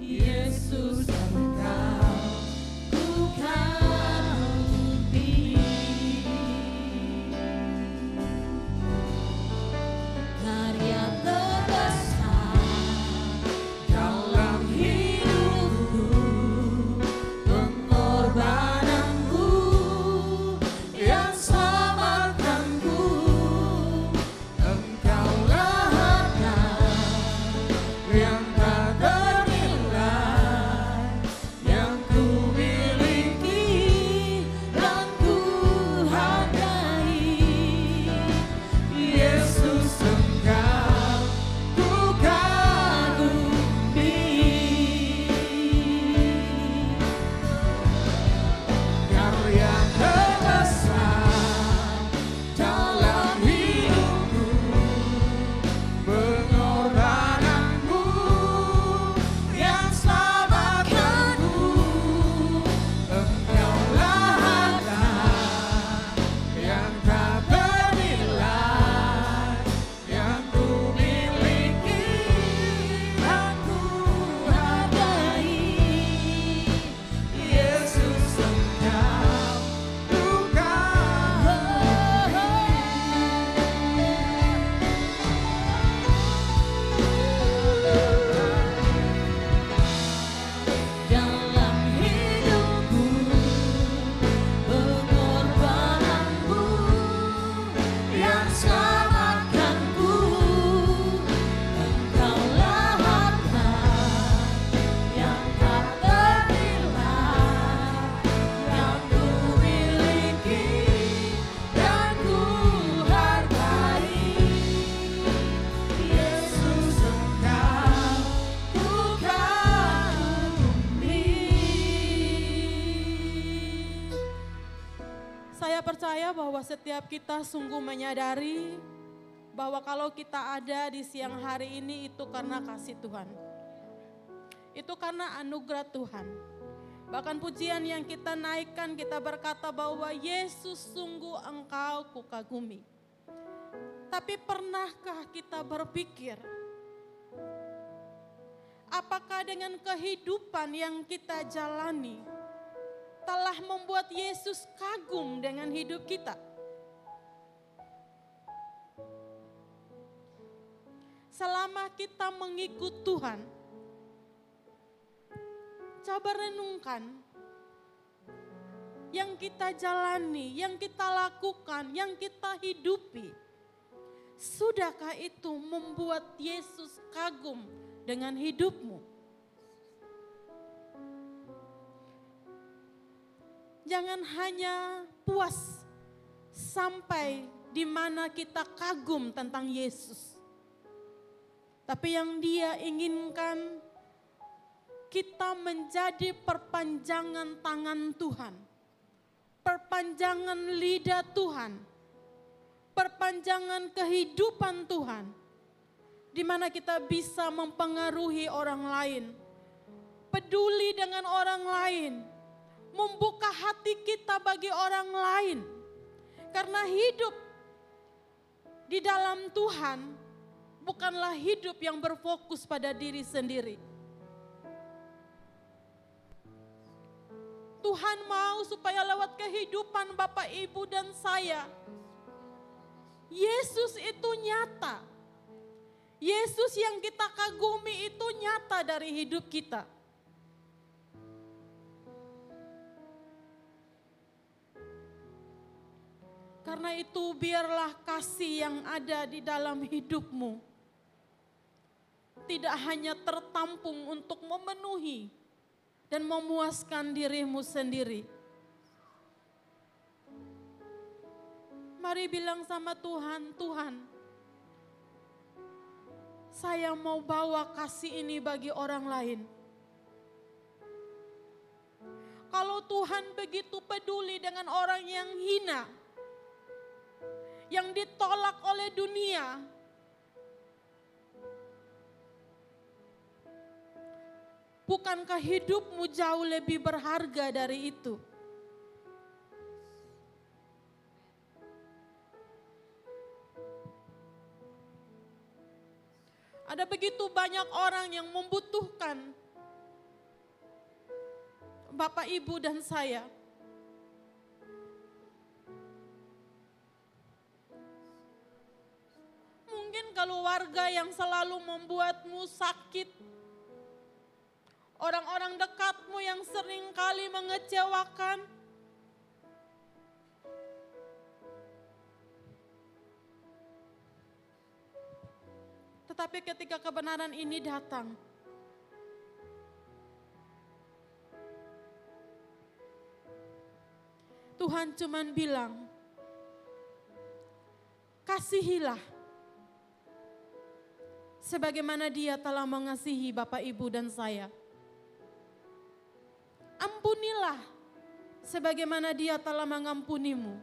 Yesus, Engkau ku kagumi. Karya terbesar Dalam hidupku, pengorbanan-Mu yang selamatkanku. Engkaulah harta yang tak ternilai, yang ku miliki dan ku hargai. Yesus, Engkau ku kagumi. Karya terbesar dalam hidupku, pengorbanan-Mu yang selamatkanku. Engkaulah harta yang tak ternilai, yang ku miliki dan ku hargai. Yesus, Engkau ku dalam hidupku, pengorbanan-Mu yang selamatkanku. Engkaulah harta Yang tak ternilai, yang ku miliki dan ku hargai. Yesus, Engkau ku kagumi. Saya percaya bahwa setiap kita sungguh menyadari bahwa kalau kita ada di siang hari ini itu karena kasih Tuhan. Itu karena anugerah Tuhan. Bahkan pujian yang kita naikkan, kita berkata bahwa Yesus sungguh Engkau kukagumi. Tapi pernahkah kita berpikir, apakah dengan kehidupan yang kita jalani telah membuat Yesus kagum dengan hidup kita? Selama kita mengikut Tuhan, coba renungkan yang kita jalani, yang kita lakukan, yang kita hidupi. Sudahkah itu membuat Yesus kagum dengan hidupmu? Jangan hanya puas sampai di mana kita kagum tentang Yesus. Tapi yang Dia inginkan kita menjadi perpanjangan tangan Tuhan. Perpanjangan lidah Tuhan. Perpanjangan kehidupan Tuhan. Di mana kita bisa mempengaruhi orang lain. Peduli dengan orang lain. Membuka hati kita bagi orang lain. Karena hidup di dalam Tuhan bukanlah hidup yang berfokus pada diri sendiri. Tuhan mau supaya lewat kehidupan Bapak, Ibu, dan saya, Yesus itu nyata. Yesus yang kita kagumi itu nyata dari hidup kita. Karena itu biarlah kasih yang ada di dalam hidupmu tidak hanya tertampung untuk memenuhi dan memuaskan dirimu sendiri. Mari bilang sama Tuhan, Tuhan, saya mau bawa kasih ini bagi orang lain. Kalau Tuhan begitu peduli dengan orang yang hina, yang ditolak oleh dunia, bukankah hidupmu jauh lebih berharga dari itu? Ada begitu banyak orang yang membutuhkan Bapak, Ibu, dan saya. Mungkin kalau warga yang selalu membuatmu sakit, orang-orang dekatmu yang sering kali mengecewakan, tetapi ketika kebenaran ini datang, Tuhan cuman bilang, kasihilah sebagaimana Dia telah mengasihi Bapak, Ibu, dan saya. Ampunilah sebagaimana Dia telah mengampunimu.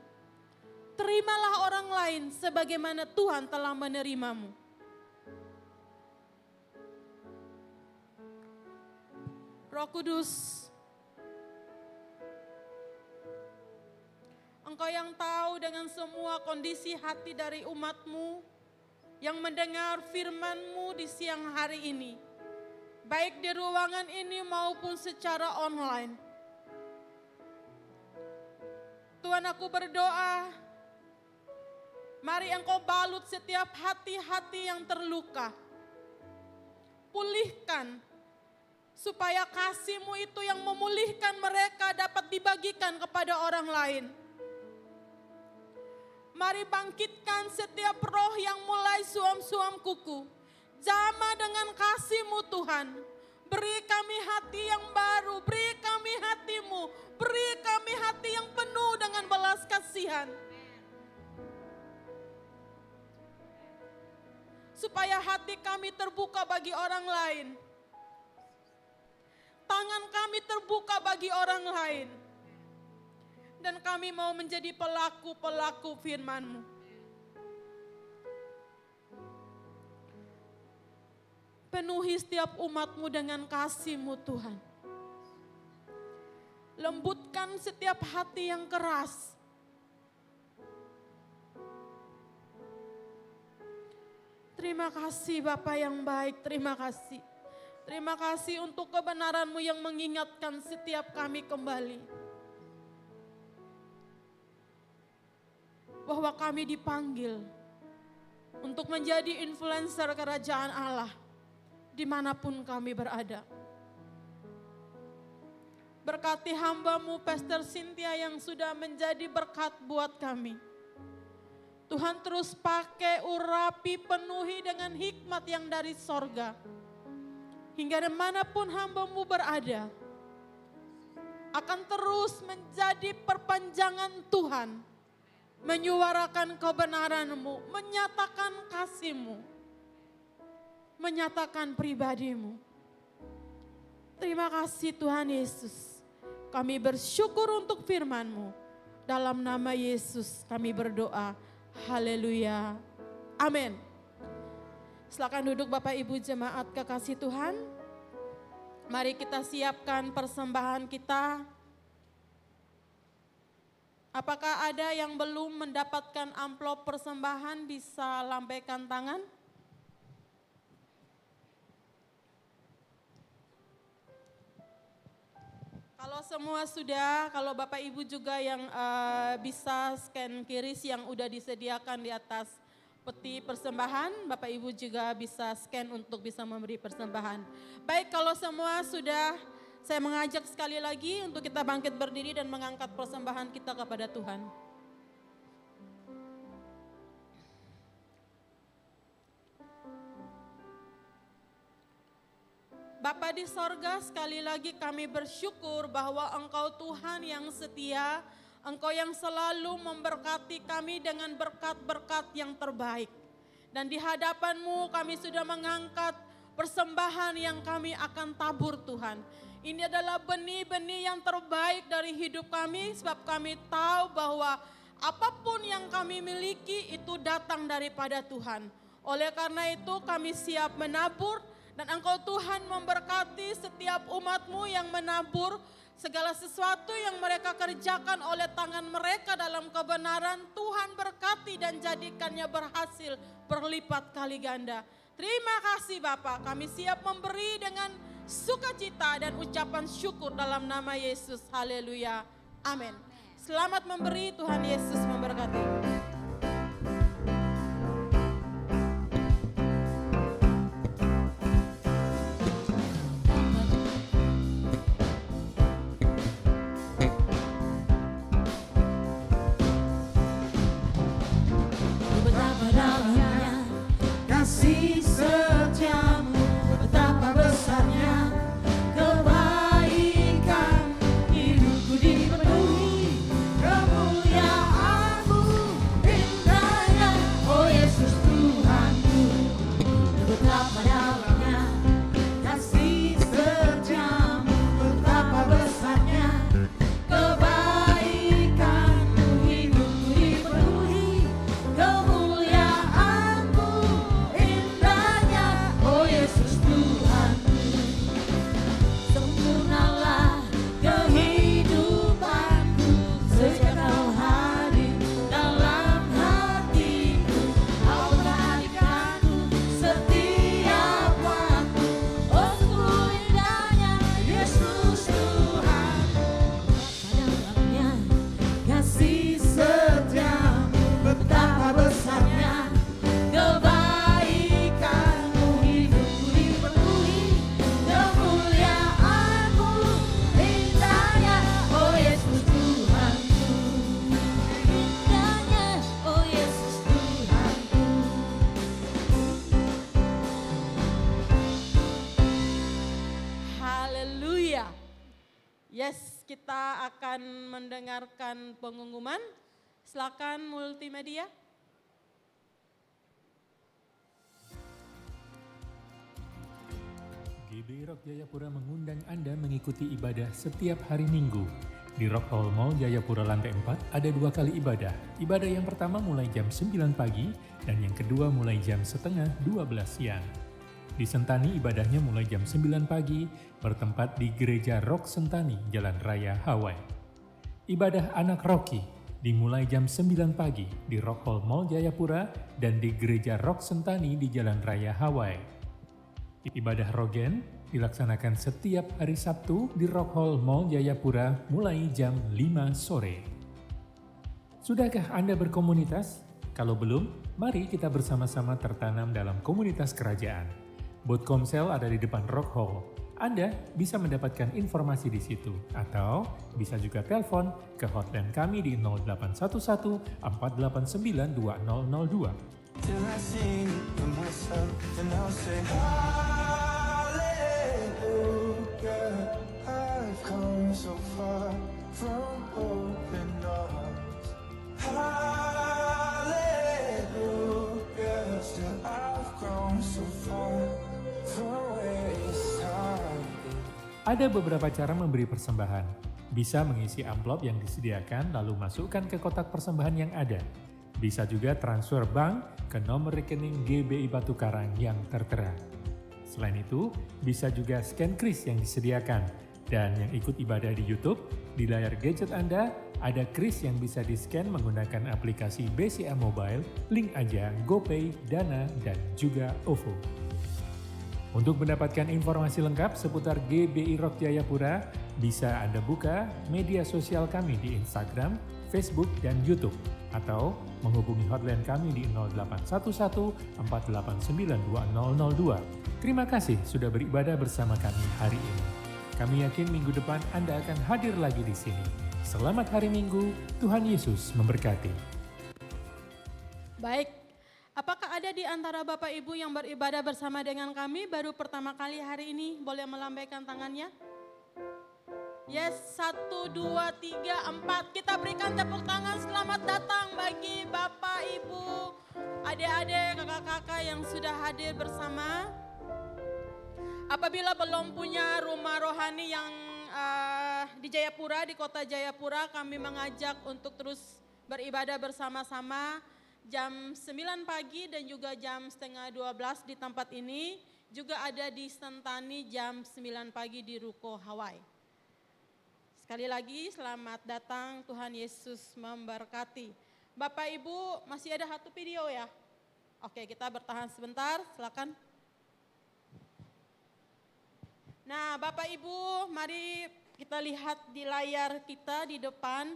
Terimalah orang lain sebagaimana Tuhan telah menerimamu. Roh Kudus, Engkau yang tahu dengan semua kondisi hati dari umat-Mu yang mendengar firman-Mu di siang hari ini, baik di ruangan ini maupun secara online. Tuhan, aku berdoa, mari Engkau balut setiap hati-hati yang terluka. Pulihkan, supaya kasih-Mu itu yang memulihkan mereka dapat dibagikan kepada orang lain. Mari bangkitkan setiap roh yang mulai suam-suam kuku. Jamah dengan kasih-Mu Tuhan. Beri kami hati yang baru, beri kami hati-Mu, beri kami hati yang penuh dengan belas kasihan. Supaya hati kami terbuka bagi orang lain. Tangan kami terbuka bagi orang lain. Dan kami mau menjadi pelaku-pelaku firman-Mu. Penuhi setiap umat-Mu dengan kasih-Mu Tuhan. Lembutkan setiap hati yang keras. Terima kasih Bapa yang baik, terima kasih. Terima kasih untuk kebenaran-Mu yang mengingatkan setiap kami kembali. Bahwa kami dipanggil untuk menjadi influencer kerajaan Allah dimanapun kami berada. Berkati hamba-Mu Pastor Cynthia yang sudah menjadi berkat buat kami. Tuhan terus pakai, urapi, penuhi dengan hikmat yang dari sorga. Hingga dimanapun hamba-Mu berada, akan terus menjadi perpanjangan Tuhan. Menyuarakan kebenaran-Mu, menyatakan kasih-Mu, menyatakan pribadi-Mu. Terima kasih Tuhan Yesus. Kami bersyukur untuk firman-Mu. Dalam nama Yesus kami berdoa. Haleluya. Amin. Silakan duduk Bapak Ibu jemaat kekasih Tuhan. Mari kita siapkan persembahan kita. Apakah ada yang belum mendapatkan amplop persembahan bisa lambaikan tangan? Kalau semua sudah, kalau Bapak Ibu juga yang bisa scan QRIS yang udah disediakan di atas peti persembahan, Bapak Ibu juga bisa scan untuk bisa memberi persembahan. Baik, kalau semua sudah, saya mengajak sekali lagi untuk kita bangkit berdiri dan mengangkat persembahan kita kepada Tuhan. Bapa di sorga, sekali lagi kami bersyukur bahwa Engkau Tuhan yang setia, Engkau yang selalu memberkati kami dengan berkat-berkat yang terbaik. Dan di hadapan-Mu kami sudah mengangkat persembahan yang kami akan tabur Tuhan. Ini adalah benih-benih yang terbaik dari hidup kami, sebab kami tahu bahwa apapun yang kami miliki itu datang daripada Tuhan. Oleh karena itu kami siap menabur, dan Engkau Tuhan memberkati setiap umat-Mu yang menabur segala sesuatu yang mereka kerjakan oleh tangan mereka dalam kebenaran. Tuhan berkati dan jadikannya berhasil berlipat kali ganda. Terima kasih Bapa, kami siap memberi dengan sukacita dan ucapan syukur dalam nama Yesus. Haleluya. Amin. Selamat memberi, Tuhan Yesus memberkati. Kasih setiamu, betapa besarnya kebaikan, hidupku dipenuhi kemuliaan-Mu, indahnya, oh Yesus Tuhanku. Betapa dalamnya kasih setiamu, betapa besarnya kebaikan-Mu, hidupku dipenuhi kemuliaan-Mu, indahnya, oh Yesus Tuhanku. Sempurnalah kehidupanku sejak Kau hadir dalam hatiku. Kau perhatikanku setiap waktu, oh sungguh indahnya Yesus Tuhan. Dalamnya kasih setiamu, betapa besarnya kebaikan-Mu, hidupku dipenuhi kemuliaan-Mu, indahnya, oh Yesus Tuhanku. Indahnya, oh Yesus Tuhanku. Haleluya. Yes, kita akan mendengarkan pengumuman. Silakan multimedia. GB Rock Jayapura mengundang Anda mengikuti ibadah setiap hari Minggu. Di Rock Hall Mall Jayapura lantai 4 ada 2 kali ibadah. Ibadah yang pertama mulai jam 9 pagi dan yang kedua mulai jam setengah 12 siang. Di Sentani ibadahnya mulai jam 9 pagi bertempat di Gereja Rock Sentani, Jalan Raya Hawaii. Ibadah anak Rocky dimulai jam 9 pagi di Rock Hall Mall Jayapura dan di Gereja Rock Sentani di Jalan Raya Hawaii. Ibadah Rogen dilaksanakan setiap hari Sabtu di Rock Hall Mall Jayapura mulai jam 5 sore. Sudahkah Anda berkomunitas? Kalau belum, mari kita bersama-sama tertanam dalam komunitas kerajaan. Booth Komsel ada di depan Rock Hall. Anda bisa mendapatkan informasi di situ atau bisa juga telepon ke hotline kami di 0811 489 2002. Till I sing to myself and I'll say hallelujah. I've come so far Ada beberapa cara memberi persembahan. Bisa mengisi amplop yang disediakan lalu masukkan ke kotak persembahan yang ada. Bisa juga transfer bank ke nomor rekening GBI Batu Karang yang tertera. Selain itu, bisa juga scan kris yang disediakan. Dan yang ikut ibadah di YouTube, di layar gadget Anda ada kris yang bisa di-scan menggunakan aplikasi BCA Mobile, link aja GoPay, Dana, dan juga OVO. Untuk mendapatkan informasi lengkap seputar GBI Rock Jayapura, bisa Anda buka media sosial kami di Instagram, Facebook, dan YouTube. Atau menghubungi hotline kami di 0811 489 2002. Terima kasih sudah beribadah bersama kami hari ini. Kami yakin minggu depan Anda akan hadir lagi di sini. Selamat hari Minggu, Tuhan Yesus memberkati. Baik, apakah ada di antara Bapak Ibu yang beribadah bersama dengan kami baru pertama kali hari ini? Boleh melambaikan tangannya? Yes, 1, 2, 3, 4. Kita berikan tepuk tangan selamat datang bagi Bapak, Ibu, adik-adik, kakak-kakak yang sudah hadir bersama. Apabila belum punya rumah rohani yang di Jayapura, di kota Jayapura, kami mengajak untuk terus beribadah bersama-sama jam 9 pagi dan juga jam setengah 12 di tempat ini. Juga ada di Sentani jam 9 pagi di Ruko Hawaii. Sekali lagi selamat datang, Tuhan Yesus memberkati. Bapak Ibu masih ada satu video ya? Oke, kita bertahan sebentar, silakan. Nah Bapak Ibu, mari kita lihat di layar kita di depan.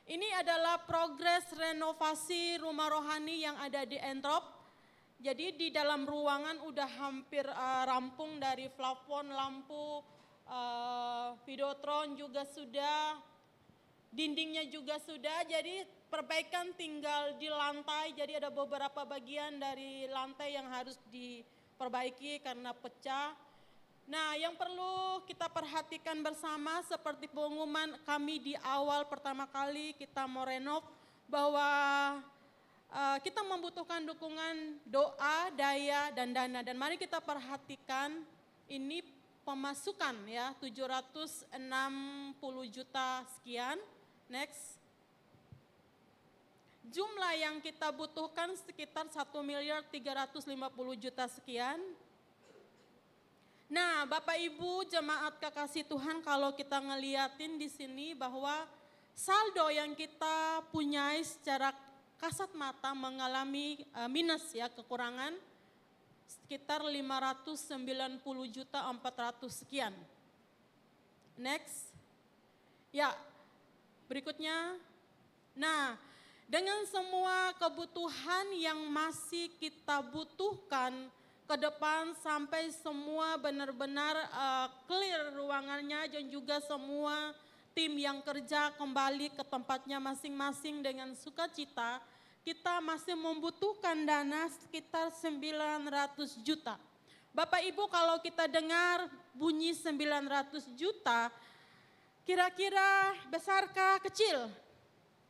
Ini adalah progres renovasi rumah rohani yang ada di Entrop. Jadi di dalam ruangan udah hampir rampung dari plafon, lampu, videotron juga sudah, dindingnya juga sudah. Jadi perbaikan tinggal di lantai. Jadi ada beberapa bagian dari lantai yang harus diperbaiki karena pecah. Nah, yang perlu kita perhatikan bersama seperti pengumuman kami di awal pertama kali kita mau renov, bahwa kita membutuhkan dukungan doa, daya, dan dana. Dan mari kita perhatikan ini pemasukan ya, 760 juta sekian. Next. Jumlah yang kita butuhkan sekitar 1.350.000.000 sekian. Nah, Bapak Ibu jemaat kekasih Tuhan, kalau kita ngeliatin di sini bahwa saldo yang kita punyai secara kasat mata mengalami minus ya, kekurangan sekitar 590.400.000 sekian. Next. Ya, berikutnya. Nah, dengan semua kebutuhan yang masih kita butuhkan ke depan sampai semua benar-benar clear ruangannya dan juga semua tim yang kerja kembali ke tempatnya masing-masing dengan sukacita, kita masih membutuhkan dana sekitar 900 juta. Bapak Ibu kalau kita dengar bunyi 900 juta, kira-kira besarkah kecil?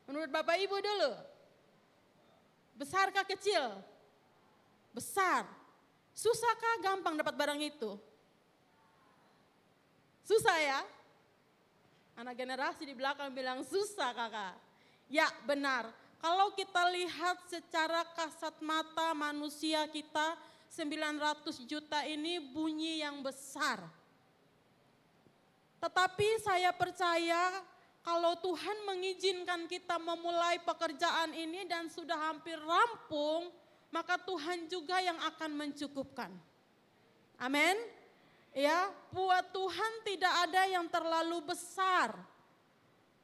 Menurut Bapak Ibu dulu. Besarkah kecil? Besar. Susahkah gampang dapat barang itu? Susah ya? Anak generasi di belakang bilang susah kakak. Ya benar, kalau kita lihat secara kasat mata manusia kita 900 juta ini bunyi yang besar. Tetapi saya percaya kalau Tuhan mengizinkan kita memulai pekerjaan ini dan sudah hampir rampung, maka Tuhan juga yang akan mencukupkan. Amin. Ya, buat Tuhan tidak ada yang terlalu besar,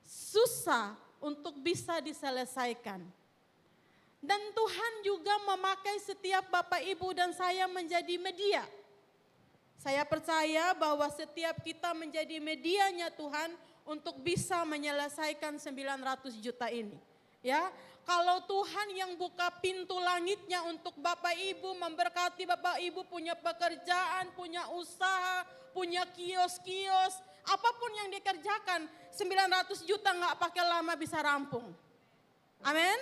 susah untuk bisa diselesaikan. Dan Tuhan juga memakai setiap Bapak Ibu dan saya menjadi media. Saya percaya bahwa setiap kita menjadi medianya Tuhan untuk bisa menyelesaikan 900 juta ini. Ya, kalau Tuhan yang buka pintu langitnya untuk Bapak Ibu, memberkati Bapak Ibu punya pekerjaan, punya usaha, punya kios-kios, apapun yang dikerjakan, 900 juta nggak pakai lama bisa rampung. Amin.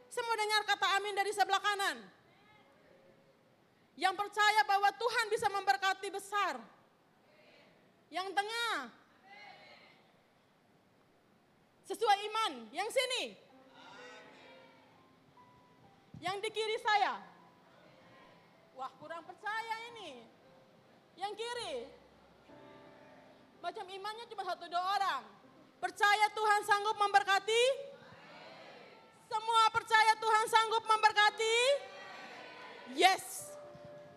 Saya mau dengar kata amin dari sebelah kanan. Yang percaya bahwa Tuhan bisa memberkati besar. Yang tengah. Sesuai iman. Yang sini. Yang di kiri saya. Wah, kurang percaya ini. Yang kiri. Macam imannya cuma 1-2 orang. Percaya Tuhan sanggup memberkati? Semua percaya Tuhan sanggup memberkati? Yes.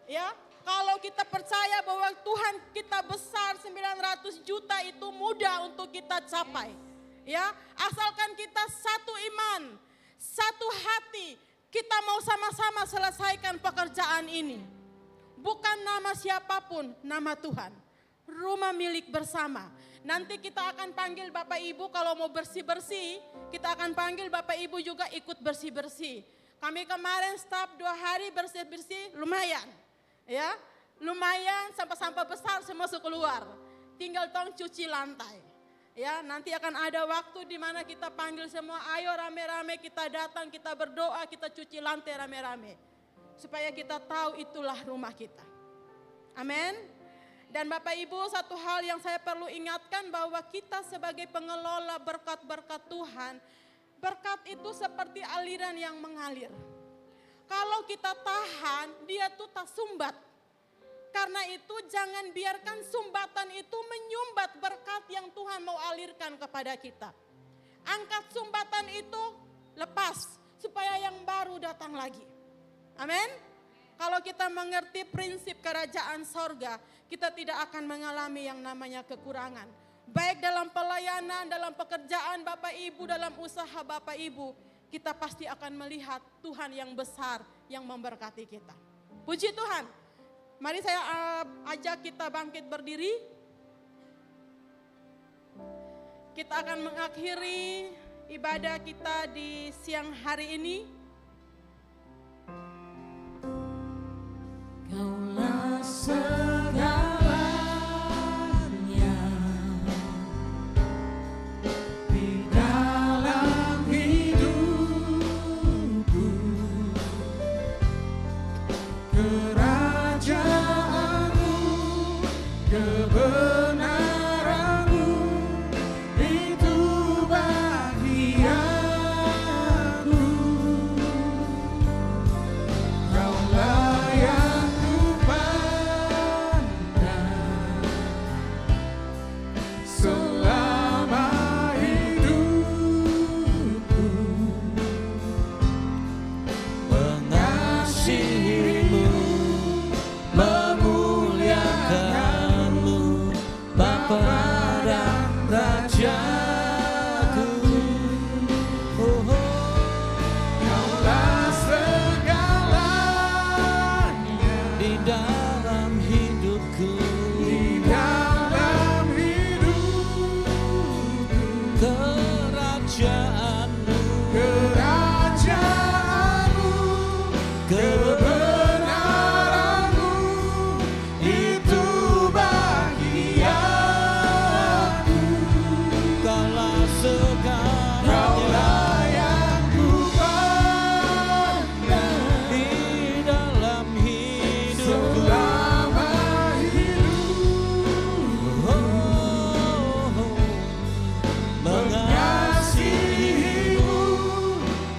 Ya, kalau kita percaya bahwa Tuhan kita besar 900 juta itu mudah untuk kita capai. Ya, asalkan kita satu iman, satu hati, kita mau sama-sama selesaikan pekerjaan ini. Bukan nama siapapun, nama Tuhan. Rumah milik bersama. Nanti kita akan panggil Bapak Ibu kalau mau bersih-bersih, kita akan panggil Bapak Ibu juga ikut bersih-bersih. Kami kemarin staf 2 hari bersih-bersih lumayan. Ya, lumayan sampah-sampah besar semua masuk keluar. Tinggal tong cuci lantai. Ya, nanti akan ada waktu di mana kita panggil semua, ayo rame-rame kita datang, kita berdoa, kita cuci lantai rame-rame. Supaya kita tahu itulah rumah kita. Amin. Dan Bapak Ibu, satu hal yang saya perlu ingatkan bahwa kita sebagai pengelola berkat-berkat Tuhan, berkat itu seperti aliran yang mengalir. Kalau kita tahan, dia tuh tak sumbat. Karena itu jangan biarkan sumbatan itu menyumbat berkat yang Tuhan mau alirkan kepada kita. Angkat sumbatan itu, lepas supaya yang baru datang lagi. Amin. Kalau kita mengerti prinsip kerajaan sorga, kita tidak akan mengalami yang namanya kekurangan. Baik dalam pelayanan, dalam pekerjaan Bapak Ibu, dalam usaha Bapak Ibu, kita pasti akan melihat Tuhan yang besar yang memberkati kita. Puji Tuhan. Mari saya ajak kita bangkit berdiri. Kita akan mengakhiri ibadah kita di siang hari ini. Kaulah segalanya, Di dalam hidupku, kerajaanmu, kebenaranmu, itu bahagiaku. Kaulah yang kupandang selama hidupku. Mengasihimu, memuliakanmu, Bapa dan Rajaku. Oh, oh. Kaulah segalanya Di dalam hidupku, di dalam hidupku. kerajaanmu, Kerajaanmu, kebenaranmu, itu bahagiaku. kaulah segalanya. Kaulah yang kupandang Di dalam hidupku, selama hidupku. mengasihimu,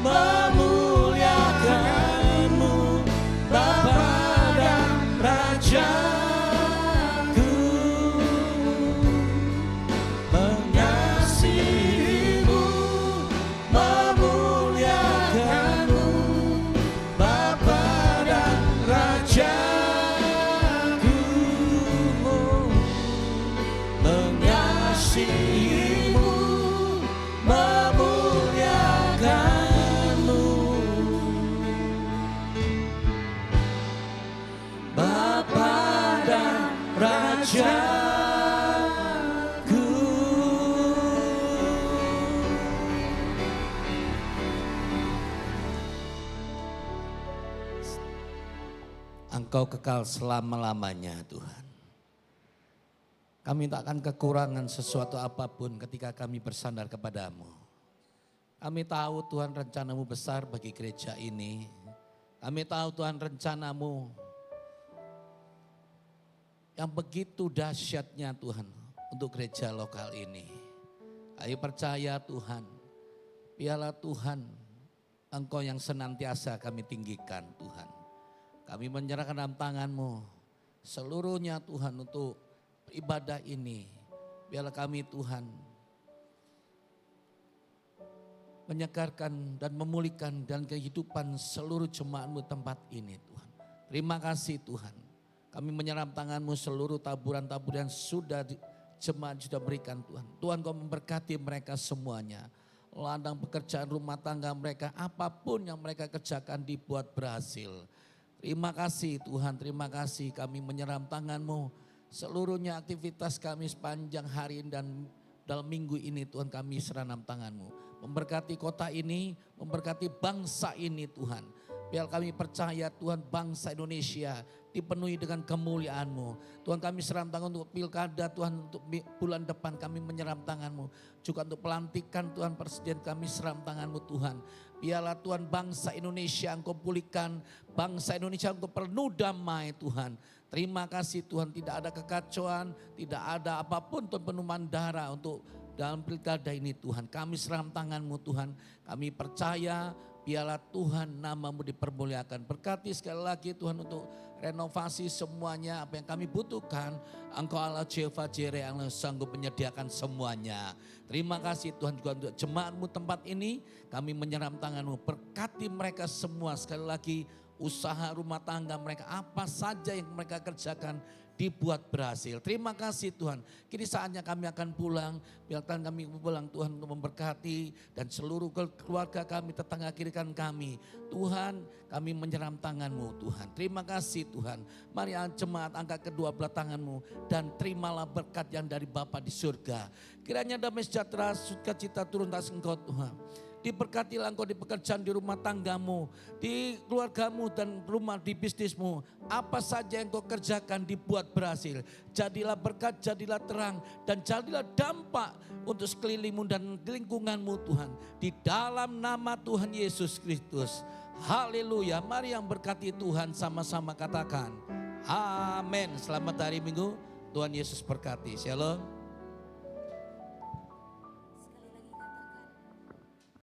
memuliakanmu, Bapa dan Rajaku. Mengasihimu, memuliakanmu, Bapa dan Rajaku. Mengasihimu, memuliakanmu, Bapa dan Rajaku. Engkau kekal selama-lamanya Tuhan. Kami tak akan kekurangan sesuatu apapun ketika kami bersandar kepadamu. Kami tahu Tuhan rencanamu besar bagi gereja ini. Kami tahu Tuhan rencanamu yang begitu dahsyatnya Tuhan untuk gereja lokal ini. Kami percaya Tuhan, biarlah Tuhan Engkau yang senantiasa kami tinggikan Tuhan. Kami menyerahkan dalam tangan-Mu seluruhnya Tuhan untuk ibadah ini. Biarlah kami Tuhan menyegarkan dan memulihkan dan kehidupan seluruh jemaat-Mu tempat ini Tuhan. Terima kasih Tuhan. Kami menyerahkan tangan-Mu seluruh taburan-taburan jemaat sudah berikan Tuhan. Tuhan Kau memberkati mereka semuanya. Ladang pekerjaan rumah tangga mereka, apapun yang mereka kerjakan dibuat berhasil. Terima kasih Tuhan, terima kasih kami menyerahkan tangan-Mu. Seluruhnya aktivitas kami sepanjang hari dan dalam minggu ini Tuhan kami serahkan dalam tangan-Mu. Memberkati kota ini, memberkati bangsa ini Tuhan. Biar kami percaya Tuhan bangsa Indonesia dipenuhi dengan kemuliaan-Mu. Tuhan kami serahkan tangan untuk pilkada Tuhan, untuk bulan depan kami menyerahkan tangan-Mu. Juga untuk pelantikan Tuhan presiden kami serahkan tangan-Mu Tuhan. Biarlah Tuhan bangsa Indonesia Engkau pulihkan, bangsa Indonesia Engkau penuh damai Tuhan. Terima kasih Tuhan, tidak ada kekacauan, tidak ada apapun Tuhan penumpahan darah untuk dalam pilkada ini Tuhan. Kami serahkan tangan-Mu Tuhan, kami percaya biarlah Tuhan nama-Mu dipermuliakan. Berkati sekali lagi Tuhan untuk renovasi semuanya apa yang kami butuhkan. Engkau Allah Jehovah Jireh yang sanggup menyediakan semuanya. Terima kasih Tuhan juga untuk jemaat-Mu tempat ini. Kami menyerahkan tangan-Mu, berkati mereka semua sekali lagi. Usaha rumah tangga mereka, apa saja yang mereka kerjakan dibuat berhasil. Terima kasih Tuhan. Kini saatnya kami akan pulang. Biarkan kami pulang Tuhan untuk memberkati dan seluruh keluarga kami, tetangga kiri kanan kami. Tuhan, kami menyerahkan tangan-Mu Tuhan. Terima kasih Tuhan. Mari jemaat angkat kedua belah tangan-Mu dan terimalah berkat yang dari Bapa di surga. Kiranya damai sejahtera, sukacita turun atas Engkau Tuhan. Diberkatilah Engkau di pekerjaan di rumah tanggamu, di keluargamu dan rumah di bisnismu. Apa saja yang Engkau kerjakan dibuat berhasil. Jadilah berkat, jadilah terang dan jadilah dampak untuk sekelilingmu dan lingkunganmu Tuhan. Di dalam nama Tuhan Yesus Kristus. Haleluya. Mari yang berkati Tuhan sama-sama katakan. Amin. Selamat hari Minggu. Tuhan Yesus berkati. Shalom.